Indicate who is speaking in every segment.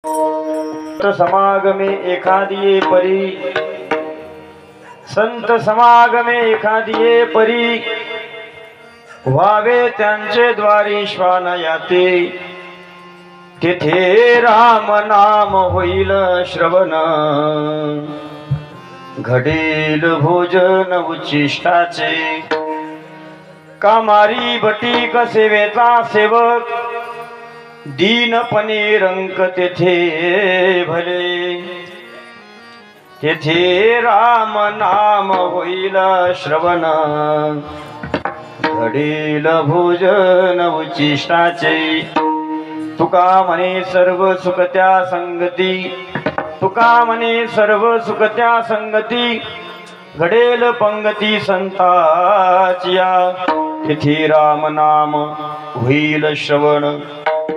Speaker 1: समागमे एखादिये परी, संत समागमे एखादिये परी, व्हावे त्यांचे द्वारी श्वान याते, तेथे राम नाम होईल श्रवण, घडेल भोजन उच्चिष्टाचे, कामारी बटीक सेवेचा सेवक, दीनपणे रंक तेथे भले, तेथे राम नाम होईल श्रवण, घडेल भोजन उच्चिष्टाचे, तुका म्हणे सर्व सुख त्या संगती, तुका म्हणे सर्व सुख त्या संगती, घडेल पंगती संताचिया, तिथे राम नाम होईल श्रवण,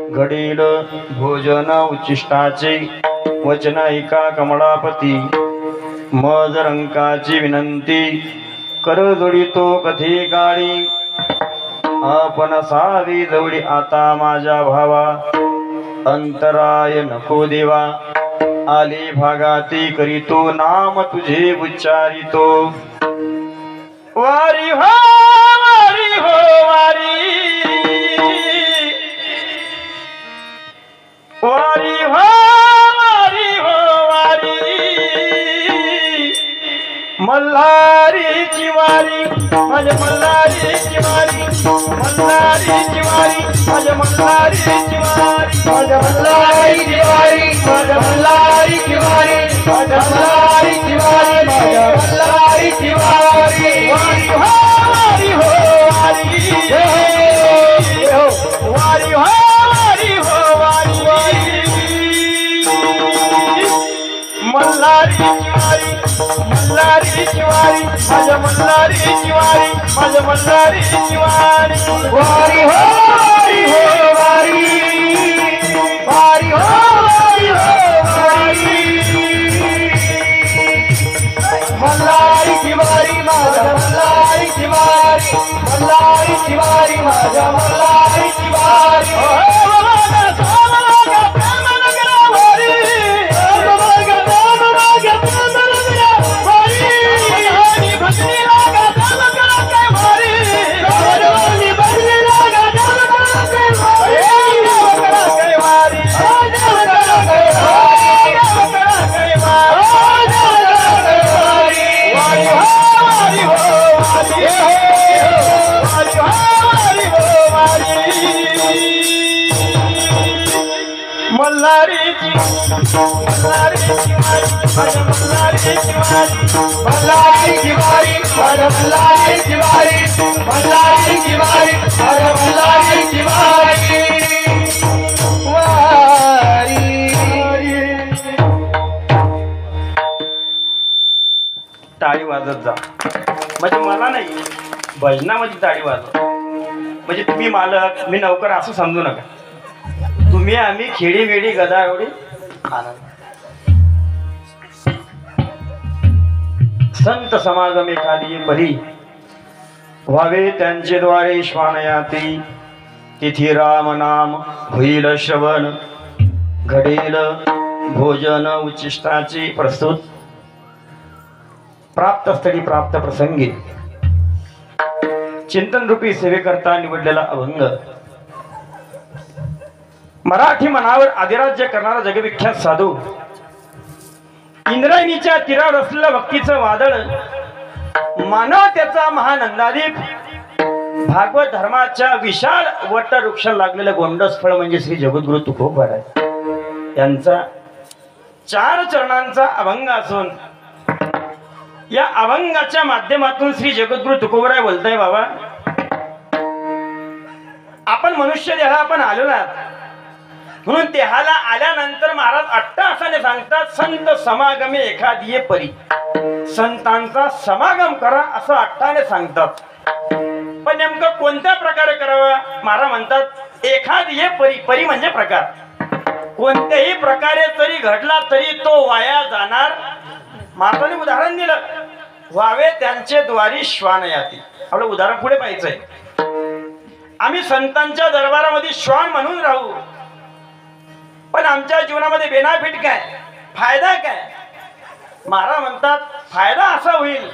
Speaker 1: घडेल भोजन उच्चिष्टाचे, वचन ऐका कमळापती, मज रंकाची विनंती, कर जोडितो कथे गाडी, आपण सावी जवळी आता माझ्या भावा, अंतराय नको देवा, आली भागाती करीतो नाम तुझे उच्चारितो, वारी हो वारी हो वारी, वारी हो वारी हो वारी, मल्हारीची वारी माझ्या मल्हारीची वारी, मल्हारीची वारी माझ्या मल्हारीची वारी, माझ्या मल्हारीची वारी, माझ्या मल्हारीची वारी, माझ्या मल्हारीची वारी, माझ्या मल्हारीची वारी, वारी हो वारी हो वारी, वारी हो वारी हो वारी, मल्हारीची वारी, मल्हारीची वारी माझ्या मल्हारीची वारी, माझ्या मल्हारीची वारी, वारी हो वारी हो वारी, वारी हो वारी हो वारी, मल्हारीची वारी माझ्या मल्हारीची वारी, मल्हारीची वारी माझ्या मल्हारीची वारी, मल्हारीची मल्हारीची वारी माझ्या मल्हारीची वारी, मल्हारीची वारी माझ्या मल्हारीची वारी, मल्हारीची वारी माझ्या मल्हारीची वारी, टाळी वाजत जा, म्हणजे मला नाही भजनामध्ये टाळी वाजव, म्हणजे तुम्ही मालक मी नौकर असं समजू नका, तुम्ही आम्ही खेडी वेडी गदा एवढी आनंद. संत समागम एखादी परी, व्हावे त्यांचे द्वारे श्वान याती, तिथे राम नाम होईल श्रवण, घडेल भोजन उच्चिष्टाची. प्रस्तुत प्राप्त स्थळी प्राप्त प्रसंगी चिंतन रूपी सेवेकरता निवडलेला अभंग, मराठी मनावर अधिराज्य करणारा जगविख्यात साधू, इंद्रायणीच्या तीरावर असलेलं भक्तीचं वादळ, मानवतेचा महानंदादीप, भागवत धर्माच्या विशाल वटवृक्ष लागलेलं गोंडस फळ म्हणजे श्री जगद्गुरु तुकोबा यांचा 4 चरणांचा अभंग असून, या अभंगाच्या माध्यमातून श्री जगद्गुरु तुकोबराय बोलताय, बाबा आपण मनुष्य देहा आपण आलेलो आहात, म्हणून देहाला आल्यानंतर महाराज अट्टहासाने सांगतात, संत समागमे एखादी परी, संतांचा समागम करा असं अट्टाने सांगतात. पण नेमकं कोणत्या प्रकारे करावा महाराज म्हणतात, एखादी परी, परी म्हणजे प्रकार, कोणत्याही प्रकारे तरी घडला तरी तो वाया जाणार. महाराजांनी उदाहरण दिलं, व्हावे त्यांचे द्वारी श्वान याती. आपलं उदाहरण पुढे पाहायचंय, आम्ही संतांच्या दरबारामध्ये श्वान म्हणून राहू, पण आमच्या जीवनामध्ये बेनिफिट काय, फायदा काय? महाराज म्हणतात फायदा असा होईल,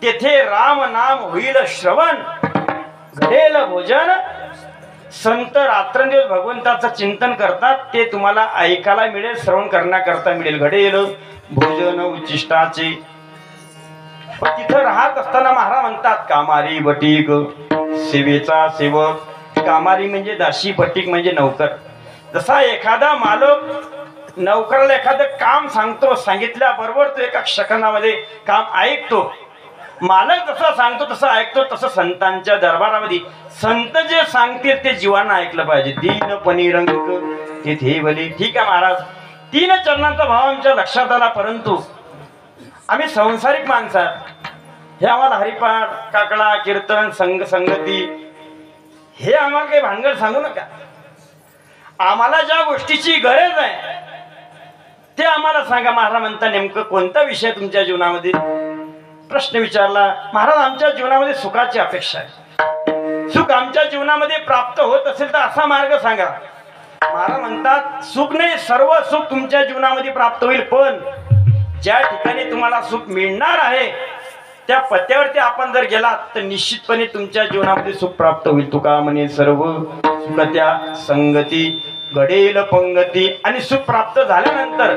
Speaker 1: तेथे राम नाम होईल श्रवण, घडेल भोजन. संत रात्रंदिवस भगवंताचं चिंतन करतात, ते तुम्हाला ऐकायला मिळेल, श्रवण करण्याकरता मिळेल. घडेल भोजन उच्चिष्टाचे. पण तिथं राहत असताना महाराज म्हणतात कामारी बटीक सेवेचा सेवक. कामारी म्हणजे दासी, बटीक म्हणजे नौकर. जसा एखादा मालक नौकराला एखादं काम सांगतो, सांगितल्याबरोबर तो एका सेकंदामध्ये काम ऐकतो. मालक जसं सांगतो तसं ऐकतो. तसं संतांच्या दरबारामध्ये संत जे सांगतील ते जीवांना ऐकलं पाहिजे. दीनपणी रंग तिथे भले. ठीक आहे महाराज, 3 चरणांचा भाव आमच्या लक्षात आला. परंतु आम्ही संसारिक माणसं, हे आम्हाला हरिपाठ, काकडा, कीर्तन, संगती हे आम्हाला काही भानगड सांगू नका. आम्हाला ज्या गोष्टीची गरज आहे ते आम्हाला सांगा. महाराज म्हणता नेमकं कोणता विषय तुमच्या जीवनामध्ये? प्रश्न विचारला. महाराज आमच्या जीवनामध्ये सुखाची अपेक्षा आहे. सुख आमच्या जीवनामध्ये प्राप्त होत असेल तर असा मार्ग सांगा. महाराज म्हणतात सुख नाही, सर्व सुख तुमच्या जीवनामध्ये प्राप्त होईल, पण ज्या ठिकाणी तुम्हाला सुख मिळणार आहे त्या पत्त्यावरती आपण जर गेलात तर निश्चितपणे तुमच्या जीवनामध्ये सुख प्राप्त होईल. तुका म्हणे सर्व सुख त्या संगती, घडेल पंगती. आणि सुख प्राप्त झाल्यानंतर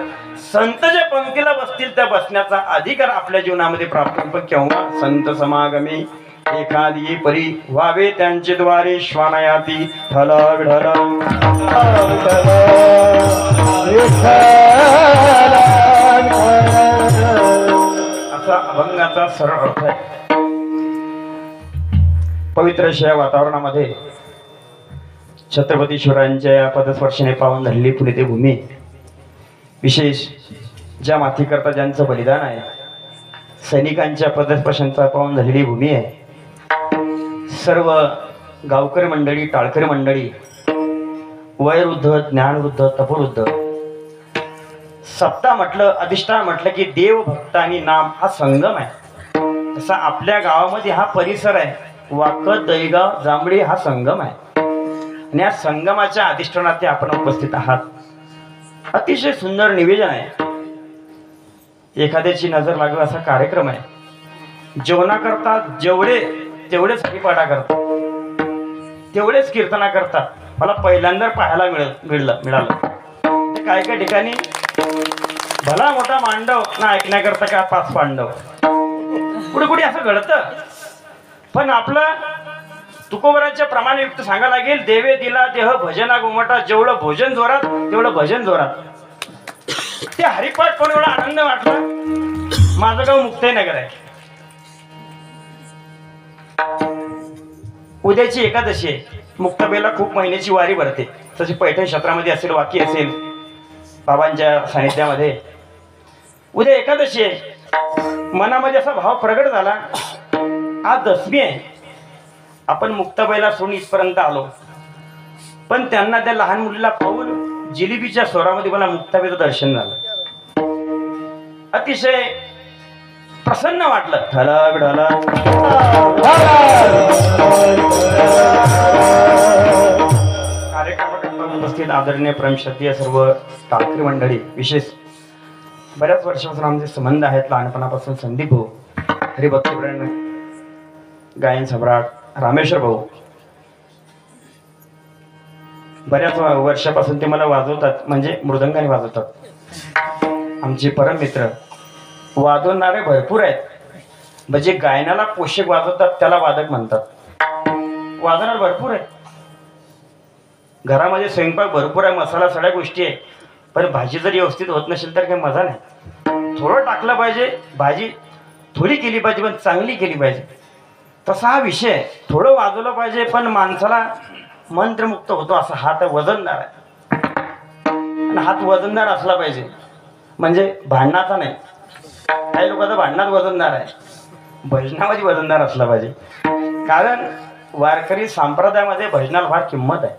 Speaker 1: संत जे पंक्तीला बसतील त्या बसण्याचा अधिकार आपल्या जीवनामध्ये प्राप्त होईल. पण केव्हा? संत समागमे एखादी परी व्हावे त्यांचे द्वारे श्वानयाती. ठल विढल असा अभंगाचा सरळ अर्थ आहे. पवित्र अशा वातावरणामध्ये छत्रपती शिवरायांच्या पदस्पर्शाने पावन झालेली पुणे भूमी, विशेष ज्या मातीकरता ज्यांचं बलिदान आहे, सैनिकांच्या पदस्पर्शांचा पावन झालेली भूमी आहे. सर्व गावकरी मंडळी, टाळकरी मंडळी, वयवृद्ध, ज्ञानवृद्ध, तपवृद्ध, सप्ताह म्हटलं, अधिष्ठान म्हटलं की देव, भक्त आणि नाम हा संगम आहे. तसा आपल्या गावामध्ये हा परिसर आहे. वाकद, दहीगाव, जांभळी हा संगम आहे. आणि या संगमाच्या अधिष्ठानात आपण उपस्थित आहात. अतिशय सुंदर निवेदन आहे. एखाद्याची नजर लागेल असा कार्यक्रम आहे. जेवणाकरता तेवढेच हरिपाठा करतात, तेवढेच कीर्तना करतात. मला पहिल्यांदा पाहायला मिळालं ते काय काय ठिकाणी भला मोठा मांडव ना ऐकण्याकरता का 5 पांडव, कुठे कुठे असं घडतं. पण आपलं तुकोबराच्या प्रमाणयुक्त सांगायला लागेल, देवे दिला देह भजना गोमटा. जेवढं भोजन जोरात तेवढं भजन जोरात. ते हरिपाठ पण एवढा आनंद वाटला. माझं गाव मुक्ताईनगर आहे. उद्याची एकादशी आहे. मुक्ताबाईला खूप महिन्याची वारी भरते. तशी पैठण क्षेत्रामध्ये असेल, वाकी असेल, बाबांच्या सानिध्यामध्ये. उद्या एकादशी आहे. मनामध्ये असा भाव प्रगट झाला, आज दसमी आहे. आपण मुक्ताबाईला सोडून इथपर्यंत आलो, पण त्यांना त्या लहान मुलीला पाहून जिलेबीच्या स्वरामध्ये मला मुक्ताबाईचं दर्शन झालं. अतिशय प्रसन्न वाटलं. कार्यक्रमाकरता उपस्थित आदरणीय परमश्रद्धेय सर्व टाळकरी मंडळी, विशेष बऱ्याच वर्षापासून आमचे संबंध आहेत. लहानपणापासून संदीप भाऊ, हरिभक्तीप्राण गायन सम्राट रामेश्वर भाऊ, बऱ्याच वर्षापासून ते मला वाजवतात, म्हणजे मृदंगाने वाजवतात. आमचे परम मित्र वाजवणारे भरपूर आहेत. म्हणजे गायनाला पोषक वाजवतात त्याला वादक म्हणतात. वाजवणार भरपूर आहे. घरामध्ये स्वयंपाक भरपूर आहे, मसाला सगळ्या गोष्टी आहे. पण भाजी जर व्यवस्थित होत नसेल तर काही मजा नाही. थोडं टाकलं पाहिजे, भाजी थोडी केली पाहिजे पण चांगली केली पाहिजे. तसा हा विषय आहे. थोडं वाजवलं पाहिजे पण माणसाला मंत्रमुक्त होतो. असा हात वजनदार आहे आणि हात वजनदार असला पाहिजे, म्हणजे भांडणाचा नाही. काही लोकांचा भांडणात वजनदार आहे, भजनामध्ये वजनदार असला पाहिजे. कारण वारकरी संप्रदायामध्ये भजनाला फार किंमत आहे.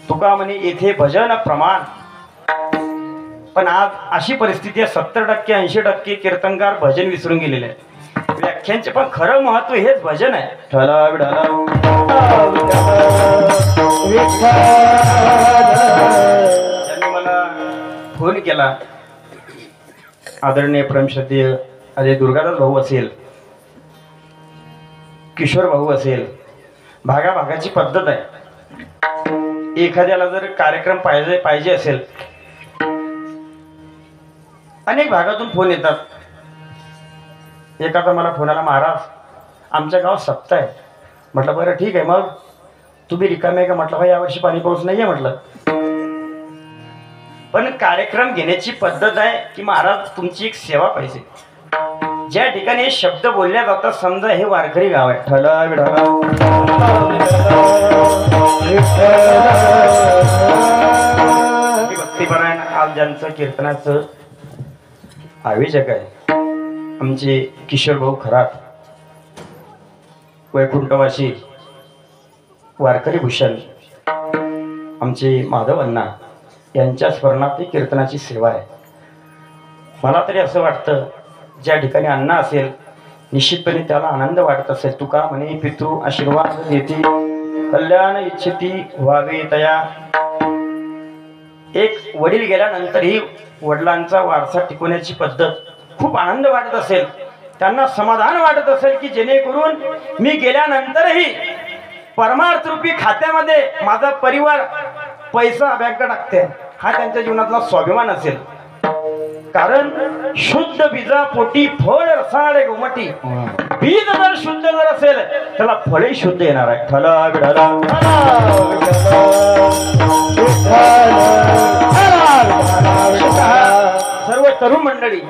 Speaker 1: तुका म्हणे येथे भजन प्रमाण. पण आज अशी परिस्थिती आहे, 70% 80% कीर्तनकार भजन विसरून गेलेले आहेत. व्याख्यांचे पण खरं महत्व हेच भजन आहे. ठला विढला त्यांनी मला फोन केला. आदरणीय परमश्रद्धेय अजय दुर्गादास भाऊ असेल, किशोर भाऊ असेल, भागाभागाची पद्धत आहे. एखाद्याला जर कार्यक्रम पाहिजे असेल, अनेक भागातून फोन येतात. एखादा मला फोन आला, महाराज आमच्या गावात सप्ताह आहे. म्हटलं बरं ठीक आहे, मग तुम्ही रिकामे आहे का? म्हटलं भाई यावर्षी पाणी पाऊस नाही आहे. म्हटलं पण कार्यक्रम घेण्याची पद्धत आहे की महाराज तुमची एक सेवा पाहिजे. ज्या ठिकाणी हे शब्द बोलल्या जातात, समजा हे वारकरी गाव आहे, ठला विढला भक्तिपरायण आज ज्यांचं कीर्तनाचं आयोजक आहे आमचे किशोर भाऊ खरात, वैकुंठवासी वारकरी भूषण आमचे माधव अण्णा यांच्या स्मरणात ही कीर्तनाची सेवा आहे. मला तरी असं वाटतं, ज्या ठिकाणी अण्णा असेल निश्चितपणे त्याला आनंद वाटत असेल. तुका म्हणे पितृ आशीर्वाद देती, कल्याण इच्छिती व्हावे तया. एक वडील गेल्यानंतरही वडिलांचा वारसा टिकवण्याची पद्धत खूप आनंद वाटत असेल, त्यांना समाधान वाटत असेल की जेणेकरून मी गेल्यानंतरही परमार्थ रूपी खात्यामध्ये माझा परिवार पैसा बँक टाकते. हा त्यांच्या जीवनातला स्वाभिमान असेल. कारण शुद्ध बीजा पोटी फळ रसाळे गोमटी. बीज जर शुद्ध जर असेल त्याला फळही शुद्ध येणार आहे. फला विढला सर्व तरुण मंडळी,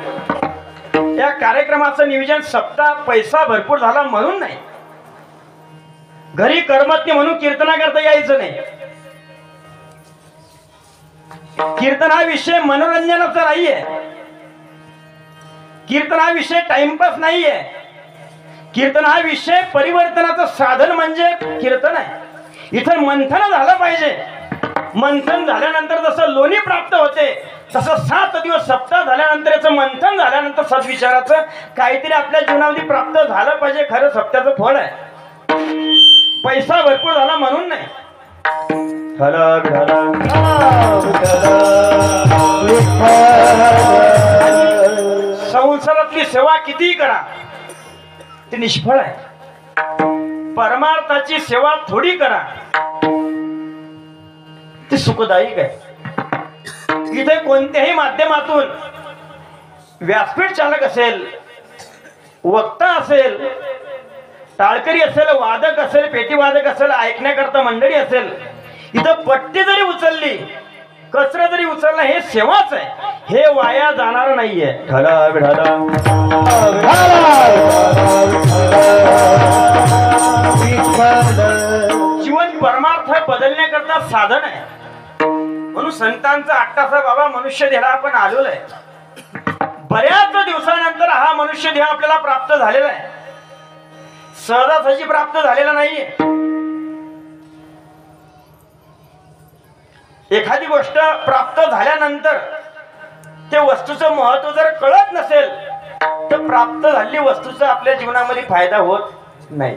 Speaker 1: या कार्यक्रमाचं नियोजन सप्ताह पैसा भरपूर झाला म्हणून नाही, घरी करमत नाही म्हणून कीर्तना करता यायचं नाही. कीर्तन हा विषय मनोरंजनाचा नाहीये, कीर्तन हा विषय टाइमपास नाहीये, कीर्तन हा विषय परिवर्तनाचं साधन म्हणजे कीर्तन आहे. इथं मंथन झालं पाहिजे. मंथन झाल्यानंतर जसं लोणी प्राप्त होते तसं 7 दिवस सप्ताह झाल्यानंतर याचं मंथन झाल्यानंतर सद्विचाराचं काहीतरी आपल्या जीवनामध्ये प्राप्त झालं पाहिजे. खरं सप्त्याचं फळ आहे. पैसा भरपूर झाला म्हणून नाही. संसारातली सेवा कितीही करा ती निष्फळ आहे. परमार्थाची सेवा थोडी करा ती सुखदायक आहे. इथे कोणत्याही माध्यमातून व्यासपीठ चालक असेल, वक्ता असेल, टाळकरी असेल, वादक असेल, पेटीवादक असेल, ऐकण्याकरता मंडळी असेल, इथं पट्टी जरी उचलली, कचरा जरी उचलला, हे सेवाच आहे. हे वाया जाणार नाहीये. ढला विढला जीवन परमार्थ बदलण्याकरता साधन आहे. म्हणून संतांचा अट्टासा बाबा मनुष्य देहाला आपण आलेलो आहे. बऱ्याच दिवसानंतर हा मनुष्य देह आपल्याला प्राप्त झालेला आहे. सहजासहजी प्राप्त झालेला नाहीये. एखादी गोष्ट प्राप्त झाल्यानंतर ते वस्तूचं महत्व जर कळत नसेल तर प्राप्त झालेली वस्तूचा आपल्या जीवनामध्ये फायदा होत नाही.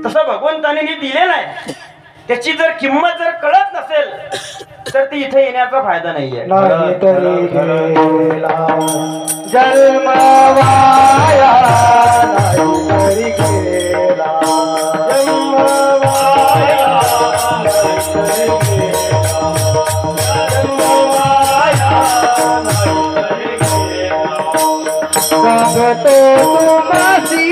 Speaker 1: तसं भगवंताने दिलेलं आहे, त्याची जर किंमत जर कळत नसेल तर ती इथे येण्याचा फायदा नाहीये. जन्म वाया नाही गेला, जन्म वाया नाही गेला, जन्म वाया नाही गेला. सांगतो तुम्हासी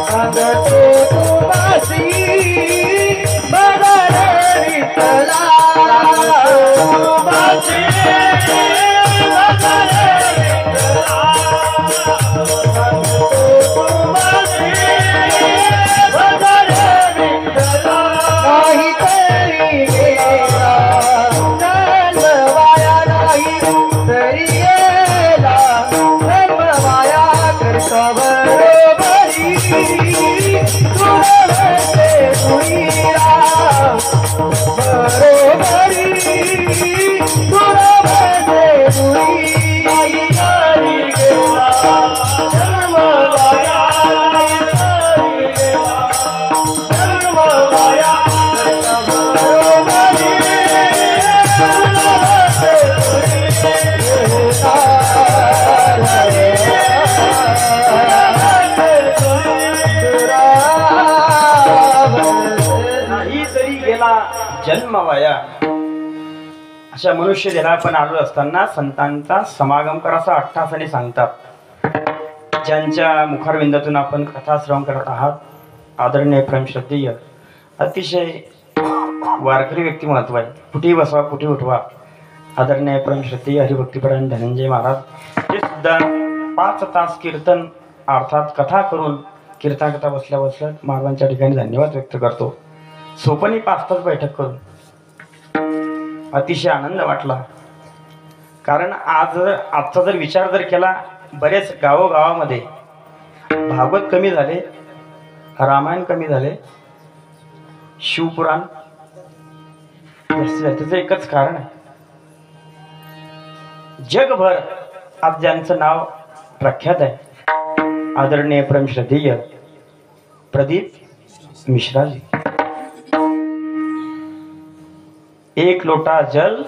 Speaker 1: सांगतो तुम्हासी बदले विठला, तुम्हासी बदले जन्म वाया. अशा मनुष्य देहाला आपण आलो असताना संतांचा समागम करा असं अट्टासाने सांगतात. ज्यांच्या मुखारविंदातून आपण कथा श्रवण करत आहात, आदरणीय प्रेमश्रद्धेय अतिशय वारकरी व्यक्तिमत्व आहे. कुठेही बसवा कुठेही उठवा. आदरणीय प्रेमश्रद्धेय हरिभक्तीपरायण धनंजय महाराज हे सुद्धा 5 तास कीर्तन अर्थात कथा करून कीर्तन बसल्या महाराजांच्या ठिकाणी धन्यवाद व्यक्त करतो. सोपनी 5 तास बैठक करून अतिशय आनंद वाटला. कारण आजचा जर विचार जर केला, बरेच गावोगावामध्ये भागवत कमी झाले, रामायण कमी झाले, शिवपुराण त्याचं एकच कारण आहे. जगभर आज ज्यांचं नाव प्रख्यात आहे, आदरणीय प्रेमश्रद्धेय प्रदीप मिश्राजी. एक लोटा जल.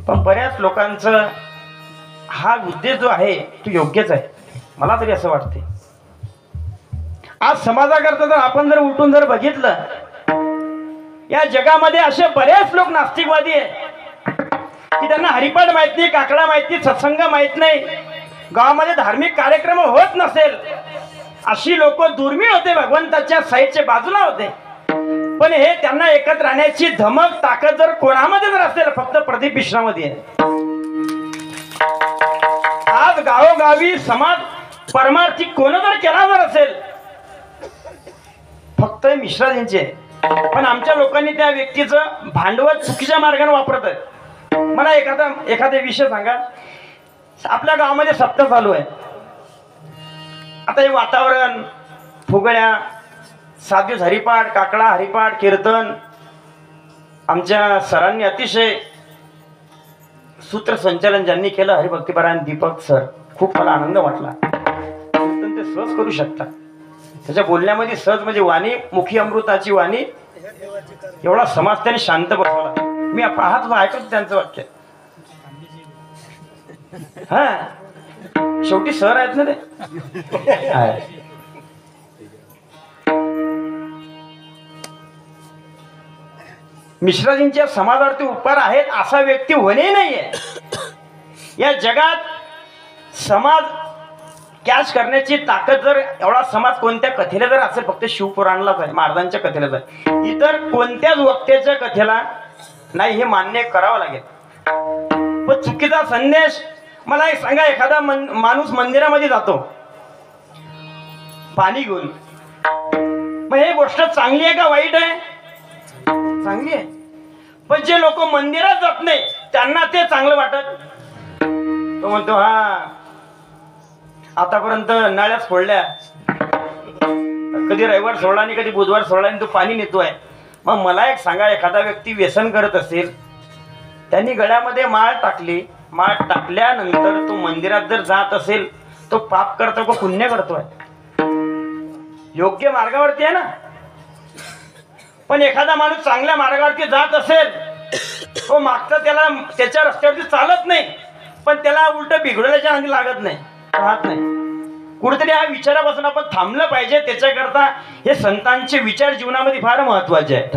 Speaker 1: पण बऱ्याच लोकांचं हा उद्देश जो आहे तो योग्यच आहे, मला तरी असं वाटते. आज समाजाकरता जर आपण जर उठून जर बघितलं, या जगामध्ये असे बरेच लोक नास्तिकवादी आहे की त्यांना हरिपाठ माहित नाही, काकडा माहित नाही, सत्संग माहित नाही, गावामध्ये धार्मिक कार्यक्रम होत नसेल, अशी लोक दुर्मिळ होते, भगवंताच्या साईडच्या बाजूला होते. पण हे त्यांना एकत्र राहण्याची धमक ताकद जर कोणामध्ये जर असेल, फक्त प्रदीप मिश्रामध्ये आहे. आज गावोगावी समाज परमार्थी कोण जर केला जर असेल, फक्त मिश्राजींचे. पण आमच्या लोकांनी त्या व्यक्तीचं भांडवल चुकीच्या मार्गाने वापरत आहे. मला एखादा विषय सांगा. आपल्या गावामध्ये सप्ताह चालू आहे. आता हे वातावरण, फुगड्या, 7 दिवस हरिपाठ, काकडा हरिपाठ, कीर्तन, आमच्या सरांनी अतिशय सूत्रसंचालन ज्यांनी केलं, हरिभक्तीपरायण दीपक सर, खूप मला आनंद वाटला. कीर्तन ते सहज करू शकतात. त्याच्या बोलण्यामध्ये सहज म्हणजे वाणी, मुखी अमृताची वाणी, एवढा समाज त्याने शांत बसवला. मी पाहत ऐकतो त्यांचं वाक्य. हा, शेवटी सर आहेत ना ते. मिश्राजींच्या समाजावरती उपकार आहेत असा व्यक्ती होणे नाहीये. या जगात समाज कॅच करण्याची ताकद जर एवढा समाज कोणत्या कथेला जर असेल, फक्त शिवपुराणलाच आहे, महाराजांच्या कथेलाच आहे. इतर कोणत्याच वक्त्याच्या कथेला नाही, हे मान्य करावं लागेल. पण चुकीचा संदेश. मला एक सांगा, एखादा माणूस मंदिरामध्ये जातो पाणी घेऊन, मग हे गोष्ट चांगली आहे का वाईट आहे? चांगली आहे. पण जे लोक मंदिरात जात नाही त्यांना ते चांगलं वाटत. तो म्हणतो, हा आतापर्यंत नाळ्याच फोडल्या, कधी रविवार सोडला आणि कधी बुधवार सोडला आणि तो पाणी नेतोय. मग मला एक सांगा, एखादा व्यक्ती व्यसन करत असेल, त्यांनी गळ्यामध्ये माळ टाकली, माळ टाकल्यानंतर तो मंदिरात जर जात असेल, तो पाप करतो का पुण्य करतोय? योग्य मार्गावरती आहे ना. पण एखादा माणूस चांगल्या मार्गावरती जात असेल, तो मागचा त्याला त्याच्या रस्त्यावरती चालत नाही, पण त्याला उलट बिघडल्याच्या नादी लागत नाही, राहत नाही. कुठेतरी हा विचारापासून आपण थांबलं पाहिजे. त्याच्याकरता हे संतांचे विचार जीवनामध्ये फार महत्वाचे आहे.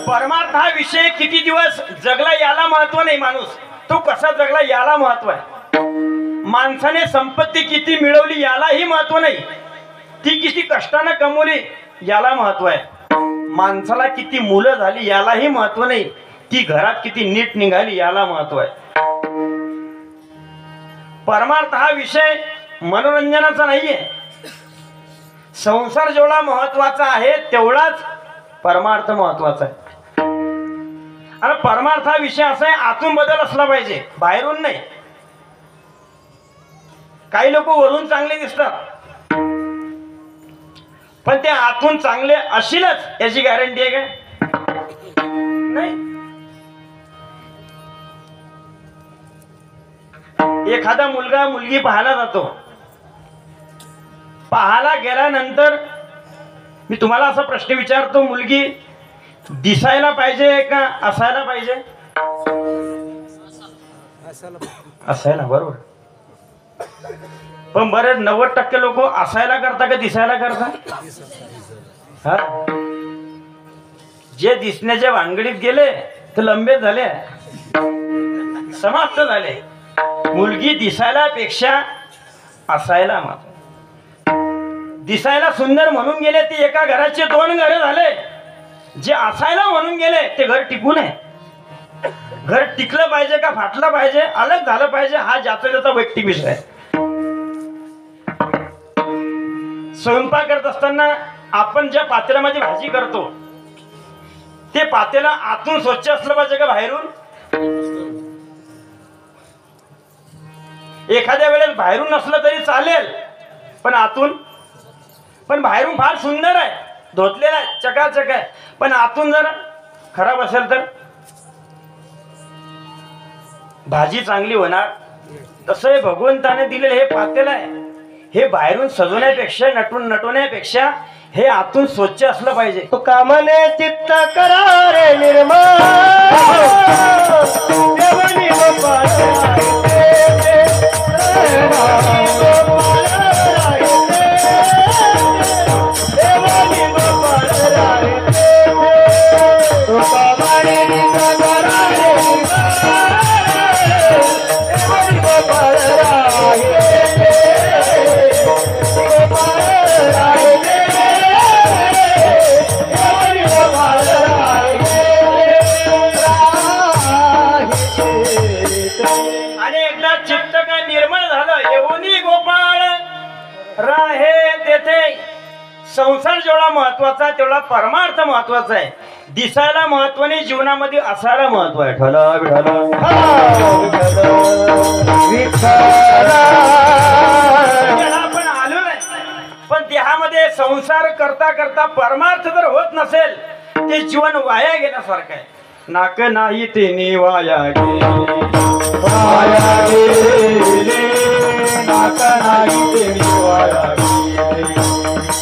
Speaker 1: परमार्थ हा विषय किती दिवस जगला याला महत्व नाही, माणूस तो कसा जगला याला महत्व आहे. माणसाने संपत्ती किती मिळवली यालाही महत्व नाही, ती किती कष्टाने कमवली याला महत्व आहे. माणसाला किती मुलं झाली यालाही महत्व नाही, ती घरात किती नीट निघाली याला महत्व आहे. परमार्थ हा विषय मनोरंजनाचा नाहीये. संसार जेवढा महत्वाचा आहे तेवढाच परमार्थ महत्वाचा आहे. आणि परमार्थ हा विषय असा आहे, आतून बदल असला पाहिजे, बाहेरून नाही. काही लोक वरून चांगले दिसतात, पण ते आतून चांगले असतीलच याची गॅरंटी आहे का? नाही. एखादा मुलगा मुलगी पाहायला जातो, पाहायला गेल्यानंतर मी तुम्हाला असा प्रश्न विचारतो, मुलगी दिसायला पाहिजे का असायला पाहिजे? असायला. बरोबर. पण बरेच 90% लोक असायला करता का दिसायला करता? हा, जे दिसण्याच्या भानगडीत गेले ते लंबे झाले, समाप्त झाले. मुलगी दिसायला पेक्षा असायला महत्व. दिसायला सुंदर म्हणून गेले ते एका घराचे 2 घरे झाले. जे असायला म्हणून गेले ते घर टिकू नये. घर टिकलं पाहिजे का फाटलं पाहिजे, अलग झालं पाहिजे, हा ज्याचा त्याचा वैयक्तिक विषय आहे. स्वयंपाक करत असताना आपण ज्या पातेल्यामध्ये भाजी करतो ते पातेला आतून स्वच्छ असलं पाहिजे का बाहेरून? एखाद्या वेळेस बाहेरून नसलं तरी चालेल, पण आतून, पण बाहेरून फार सुंदर आहे, धुतलेला आहे, चकाचक आहे, पण आतून जर खराब असेल तर भाजी चांगली होणार. तसं हे भगवंताने दिलेलं हे पातेलं आहे, हे बाहेरून सजवण्यापेक्षा नटवण्यापेक्षा हे आतून स्वच्छ असलं पाहिजे.
Speaker 2: तो कामने चित्त करा रे निर्मळ, देवनी गोपाळ
Speaker 1: संसार जेवढा महत्वाचा तेवढा परमार्थ महत्वाचा आहे. दिसायला महत्व नाही, जीवनामध्ये असायला महत्व आहे. आपण आलो नाही, पण देहामध्ये संसार करता करता परमार्थ जर होत नसेल ते जीवन वाया गेल्यासारखं आहे. नाक नाही ते वाया गेले, नाक नाही ते वाया गेले,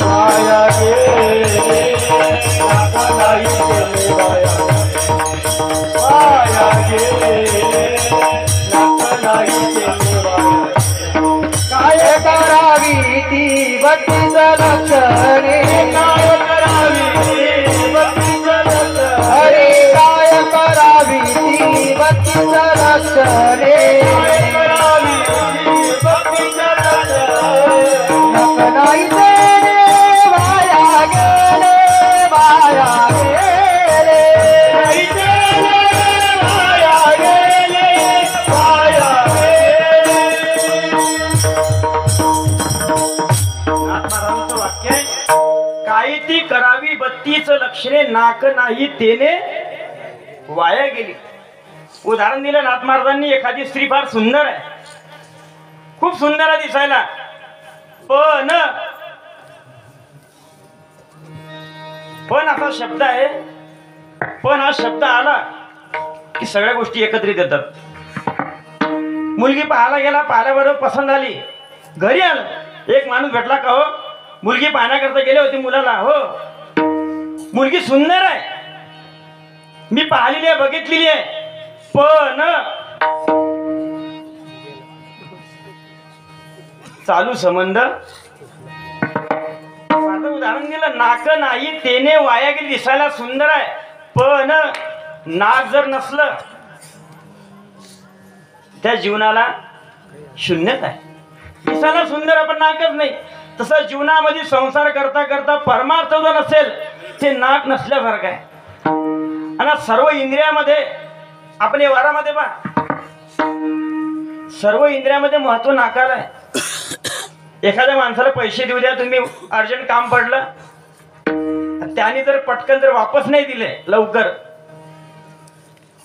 Speaker 1: वाया गेले, नाक नाही ते वाया गेले, नाक नाही ते वाया.
Speaker 2: काय करावी ती भक्तीच लक्षणे,
Speaker 1: काय करावी भक्तीच लक्षणे,
Speaker 2: हरे काय करावी ती भक्तीच लक्षणे,
Speaker 1: काय करावी भक्तीच लक्षणे.
Speaker 2: नक नाही ते वाया गेले, वाया गेले,
Speaker 1: नाही गेले, वाया गेले, वाया गेले. नाथमहाराजांचं वाक्य आहे, काही ती करावी बत्तीच लक्षणे, नाक नाही तेने वाया गेली. उदाहरण दिलं नाथ महाराजांनी. एखादी स्त्री फार सुंदर आहे, खूप सुंदर आहे दिसायला, पण असा शब्द आहे, पण हा शब्द आला की सगळ्या गोष्टी एकत्रित येतात. मुलगी पाहायला गेला, पाहिल्याबरोबर पसंत आली, घरी आलं, एक माणूस भेटला का, हो मुलगी पाहण्याकरता गेले होते मुलाला, हो मुलगी सुंदर आहे, मी पाहिलेली आहे, बघितलेली आहे, पण चालू संबंध. उदाहरण दिलं, नाक नाही तेने वाया गेली. दिसायला सुंदर आहे, पण नाक जर नसलं त्या जीवनाला शून्यता आहे. दिसायला सुंदर आपण नाकच नाही. तसं जीवनामध्ये संसार करता करता परमार्थ जर नसेल ते नाक नसल्यासारखं आहे. आणि सर्व इंद्रियामध्ये आपण या वारामध्ये पहा, सर्व इंद्रियामध्ये महत्व नाकाला आहे. एखाद्या माणसाला पैसे देऊ द्या तुम्ही, अर्जंट काम पडलं, त्याने जर पटकन जर वापस नाही दिले लवकर,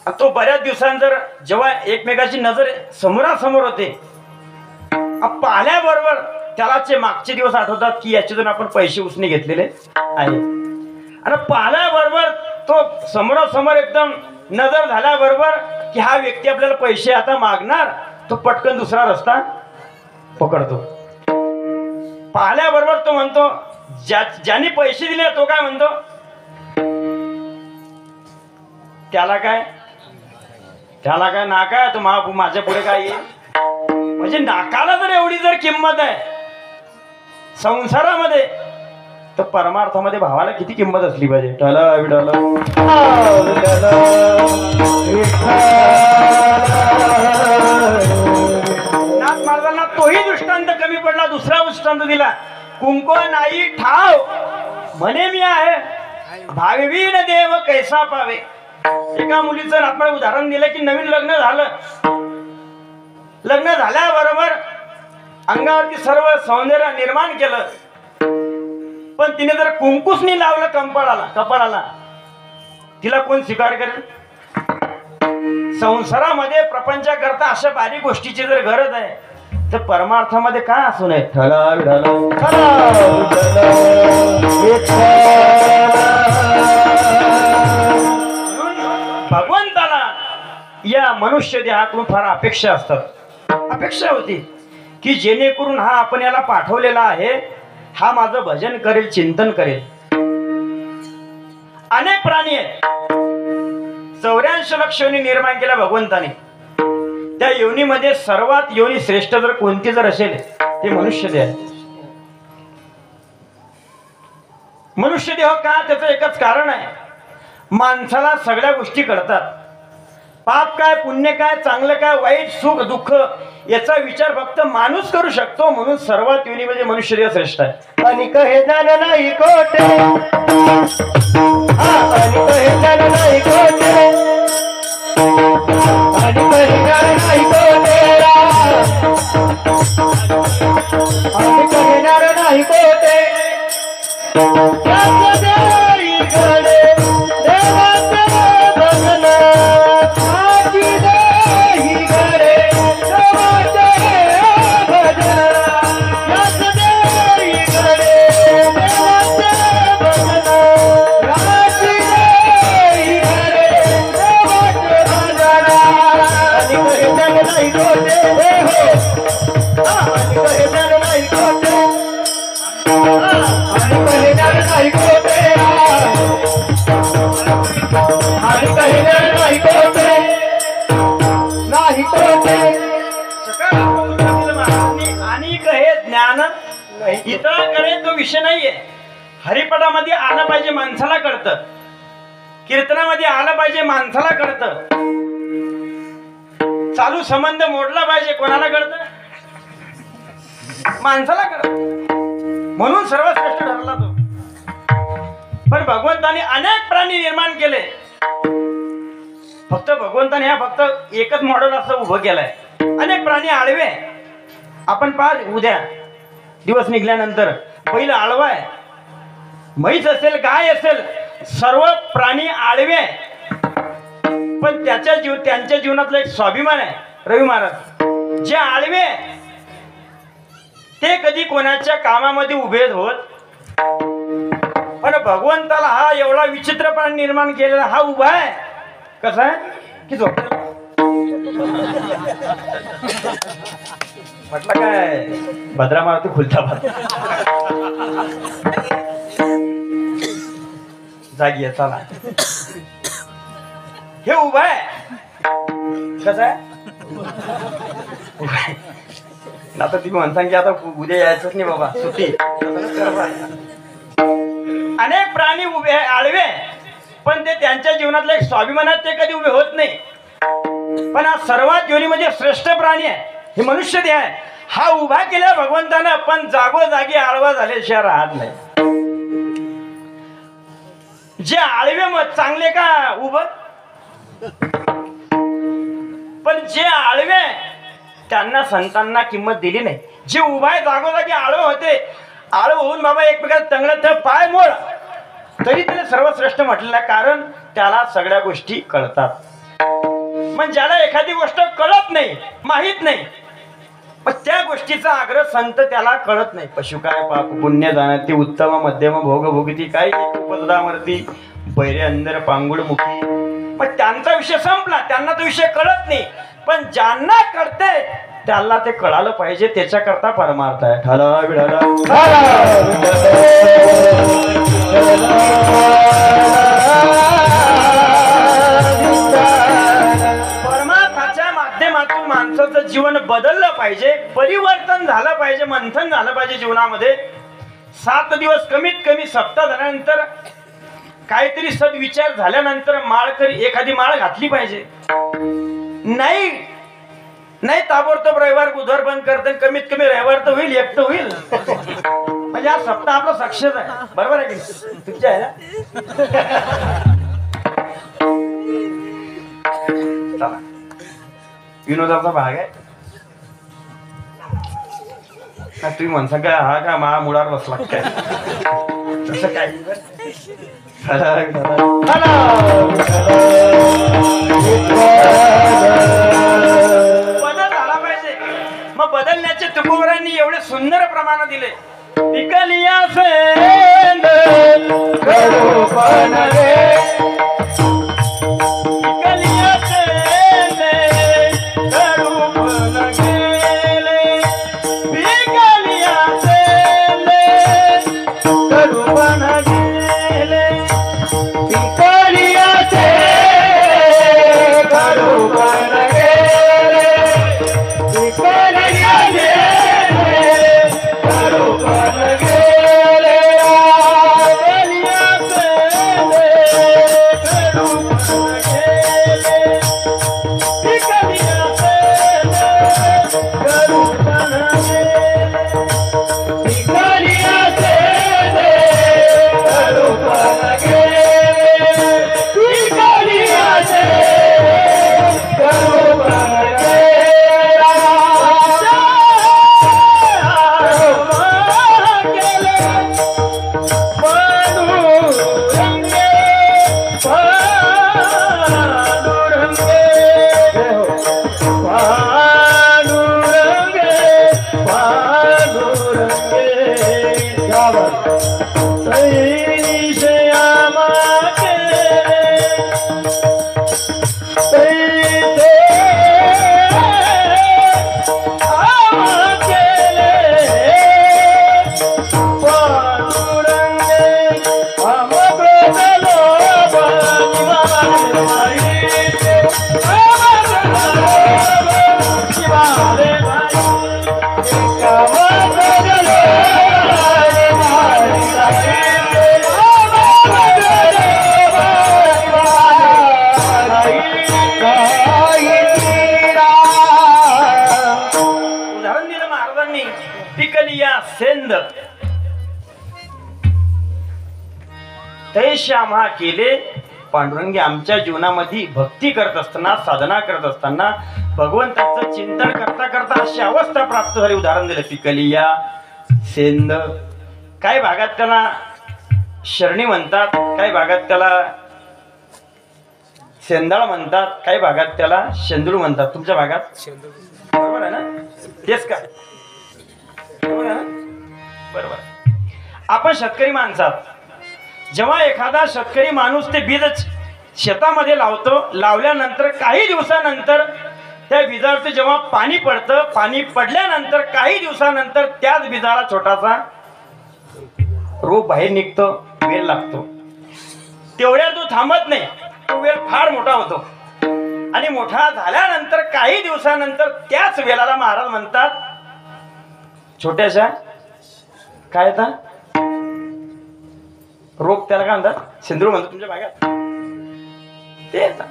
Speaker 1: तो बऱ्याच दिवसांतर जेव्हा एकमेकाची नजर समोरासमोर होते, पाहिल्याबरोबर त्याला मागचे दिवस आठवतात की याच्यातून आपण पैसे उसने घेतलेले आहे. आणि पाहिल्याबरोबर तो समोरासमोर एकदम नजर झाल्याबरोबर की हा व्यक्ती आपल्याला पैसे आता मागणार, तो पटकन दुसरा रस्ता पकडतो. पाहिल्याबरोबर तो म्हणतो, ज्याने पैसे दिले तो काय म्हणतो, त्याला काय ना काय, तो माझ्या पुढे काय येईल. म्हणजे नाकाला जर एवढी जर किंमत आहे संसारामध्ये, तर परमार्थामध्ये भावाला किती किंमत असली पाहिजे. टला विडाला नाथ महाराजांना तोही दृष्टांत कमी पडला. दुसरा दृष्टांत दिला. कुंकू नाही ठाव म्हणे मी आहे, भागवीन देव कैसा पावे. एका मुलीचं आपण उदाहरण दिलं की नवीन लग्न झालं. लग्न झाल्याबरोबर अंगावरती सर्व सौंदर्य निर्माण केलं, पण तिने जर कुंकूसनी लावलं कपाळाला, तिला कोण स्वीकार करेल. संसारामध्ये प्रपंचाकरता अशा बारीक गोष्टीची जर गरज आहे, तर परमार्थामध्ये काय असू नये. भगवंताला या मनुष्य देहातून फार अपेक्षा असतात. अपेक्षा होती की जेणेकरून हा आपण याला पाठवलेला आहे, हा माझं भजन करेल, चिंतन करेल. अनेक प्राणी आहेत. 84 लक्ष योनी निर्माण केल्या भगवंताने. त्या योनीमध्ये सर्वात योनी श्रेष्ठ जर कोणती जर असेल, ते मनुष्य देह. मनुष्य देह का? त्याचं एकच कारण आहे. माणसाला सगळ्या गोष्टी कळतात. पाप काय, पुण्य काय, चांगलं काय, वाईट, सुख, दुःख याचा विचार फक्त माणूस करू शकतो. म्हणून सर्वात योनीमध्ये मनुष्य देह श्रेष्ठ आहे.
Speaker 2: आणि कहे जाण नाही कोटे, आणि कहे जाण नाही कोटे, आणि कहे जाण नाही कोटे, आणि कहे जाण नाही कोटे.
Speaker 1: इतरांकडे तो विषय नाहीये. हरिपटामध्ये आलं पाहिजे, माणसाला कळतं. कीर्तनामध्ये आलं पाहिजे, माणसाला कळतं. चालू संबंध मोडला पाहिजे, कोणाला कळतं? माणसाला कळतं. म्हणून सर्वश्रेष्ठ ठरला तो. पण भगवंताने अनेक प्राणी निर्माण केले. फक्त भगवंताने हा फक्त एकच मॉडेल असं उभं केलंय. अनेक प्राणी आळवे. आपण पहा, उद्या दिवस निघाल्यानंतर बैल आळवाय, म्हैस असेल, गाय असेल, सर्व प्राणी आळवे. पण त्यांच्या जीवनातला एक स्वाभिमान आहे. रवी महाराज, जे आळवे ते कधी कोणाच्या कामामध्ये उभे होत, पण भगवंताला हा एवढा विचित्र प्राणी निर्माण केलेला हा उभा आहे. कसा आहे की झोप म्हटलं काय भद्रा मारुती खुलता जागी आहे. चला, हे उभा आहे. कसं आहे? आता तुम्ही म्हणता की आता उद्या यायचंच नाही बाबा, सुट्टी. अनेक प्राणी उभे आळवे, पण ते त्यांच्या जीवनातलं एक स्वाभिमान आहे, ते कधी उभे होत नाही. पण हा सर्वात योनीमध्ये श्रेष्ठ प्राणी आहे, हे मनुष्य देह आहे. हा उभा केला भगवंतानं, पण जागोजागी आळवा झाल्याशिवाय राहत नाही. जे आळवे मग चांगले का उभं, पण जे आळवे त्यांना संतांना किंमत दिली नाही. जे उभा आहे जागोजागी आळव होते, आळव होऊन बाबा एकमेकात तंगडत पाय मोड, तरी त्याला सर्वश्रेष्ठ म्हटलेलं आहे. कारण त्याला सगळ्या गोष्टी कळतात. पण ज्याला एखादी गोष्ट कळत नाही, माहित नाही, पण त्या गोष्टीचा आग्रह संत त्याला कळत नाही. पशु काय पाप पुण्य जाणती, उत्तम मध्यम भोग भोगती, काय उपदामरती, बैरे अंदर पांगुड मुखी. मग त्यांचा विषय संपला, त्यांना तो विषय कळत नाही. पण ज्यांना कळते त्याला ते कळालं पाहिजे, त्याच्याकरता परमार्थ आहे. ठाला विढाला परमार्थाच्या माध्यमात दिवसातून माणसाचं जीवन बदललं पाहिजे, परिवर्तन झालं पाहिजे, मंथन झालं पाहिजे जीवनामध्ये. 7 दिवस कमीत कमी सप्ताह झाल्यानंतर काहीतरी सद्विचार झाल्यानंतर माळकरी एखादी माळ घातली पाहिजे. नाही नाही ताबडतोब रविवार बुधवार बंद करते, कमीत कमी रविवार तर होईल, एक तर होईल. म्हणजे हा सप्ताह आपला सक्सेस आहे. बरोबर आहे की तुमच्या आहे ना? चला विनोदाचा भाग आहे. तुम्ही म्हणसा का हा का मा मुळावर बसला काय? तसं काही बदल झाला पाहिजे. मग बदलण्याचे तुकोबरांनी एवढे सुंदर प्रमाण दिले. पिकलिया सेंद कडूपण रे, पिकलिया सेंद कडूपण गेले, पिकलिया सेंद कडूपण गेले, पिकलिया सेंद कडूपण गेले, पिकलिया सेंद ते श्यामा केले. पांडुरंगी आमच्या जीवनामध्ये भक्ती करत असताना, साधना करत असताना, भगवंताचं चिंतन करता करता अशी अवस्था प्राप्त झाली. उदाहरण दिलं पिकलिया सेंद. काही भागात त्याला शरणी म्हणतात, काही भागात त्याला सेंदाळ म्हणतात, काही भागात त्याला शेंदूळ म्हणतात. तुमच्या भागात बरोबर आहे ना? तेच का? बरोबर. आपण शेतकरी माणसात जेव्हा एखादा शेतकरी माणूस ते बीज शेतामध्ये लावतो, लावल्यानंतर काही दिवसानंतर त्या बीजावरती जेव्हा पाणी पडतं, पाणी पडल्यानंतर काही दिवसानंतर त्याच बीजाला छोटासा रोप बाहेर निघतो, वेल लागतो. तेवढ्या तो थांबत नाही, तो वेल फार मोठा होतो आणि मोठा झाल्यानंतर काही दिवसानंतर त्याच वेलाला महाराज म्हणतात छोट्याशा काय येतात रोप, त्याला काय म्हणतात? शेंदूळ म्हणतात तुमच्या भागात. ते येतात,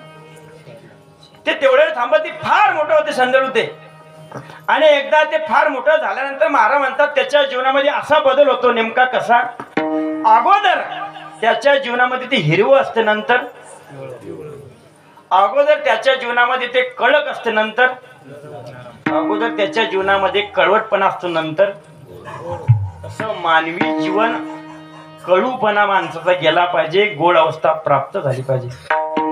Speaker 1: ते तेवढे थांबत ते फार मोठं होते, शेंदूळ होते. आणि एकदा ते फार मोठं झाल्यानंतर महाराज म्हणतात त्याच्या जीवनामध्ये असा बदल होतो. नेमका कसा? अगोदर त्याच्या जीवनामध्ये ते हिरवं असते, नंतर अगोदर त्याच्या जीवनामध्ये ते कडक असते, नंतर अगोदर त्याच्या जीवनामध्ये कडवटपणा असतो, नंतर असं मानवी जीवन कडूपणा माणसाचा गेला पाहिजे, गोड अवस्था प्राप्त झाली पाहिजे,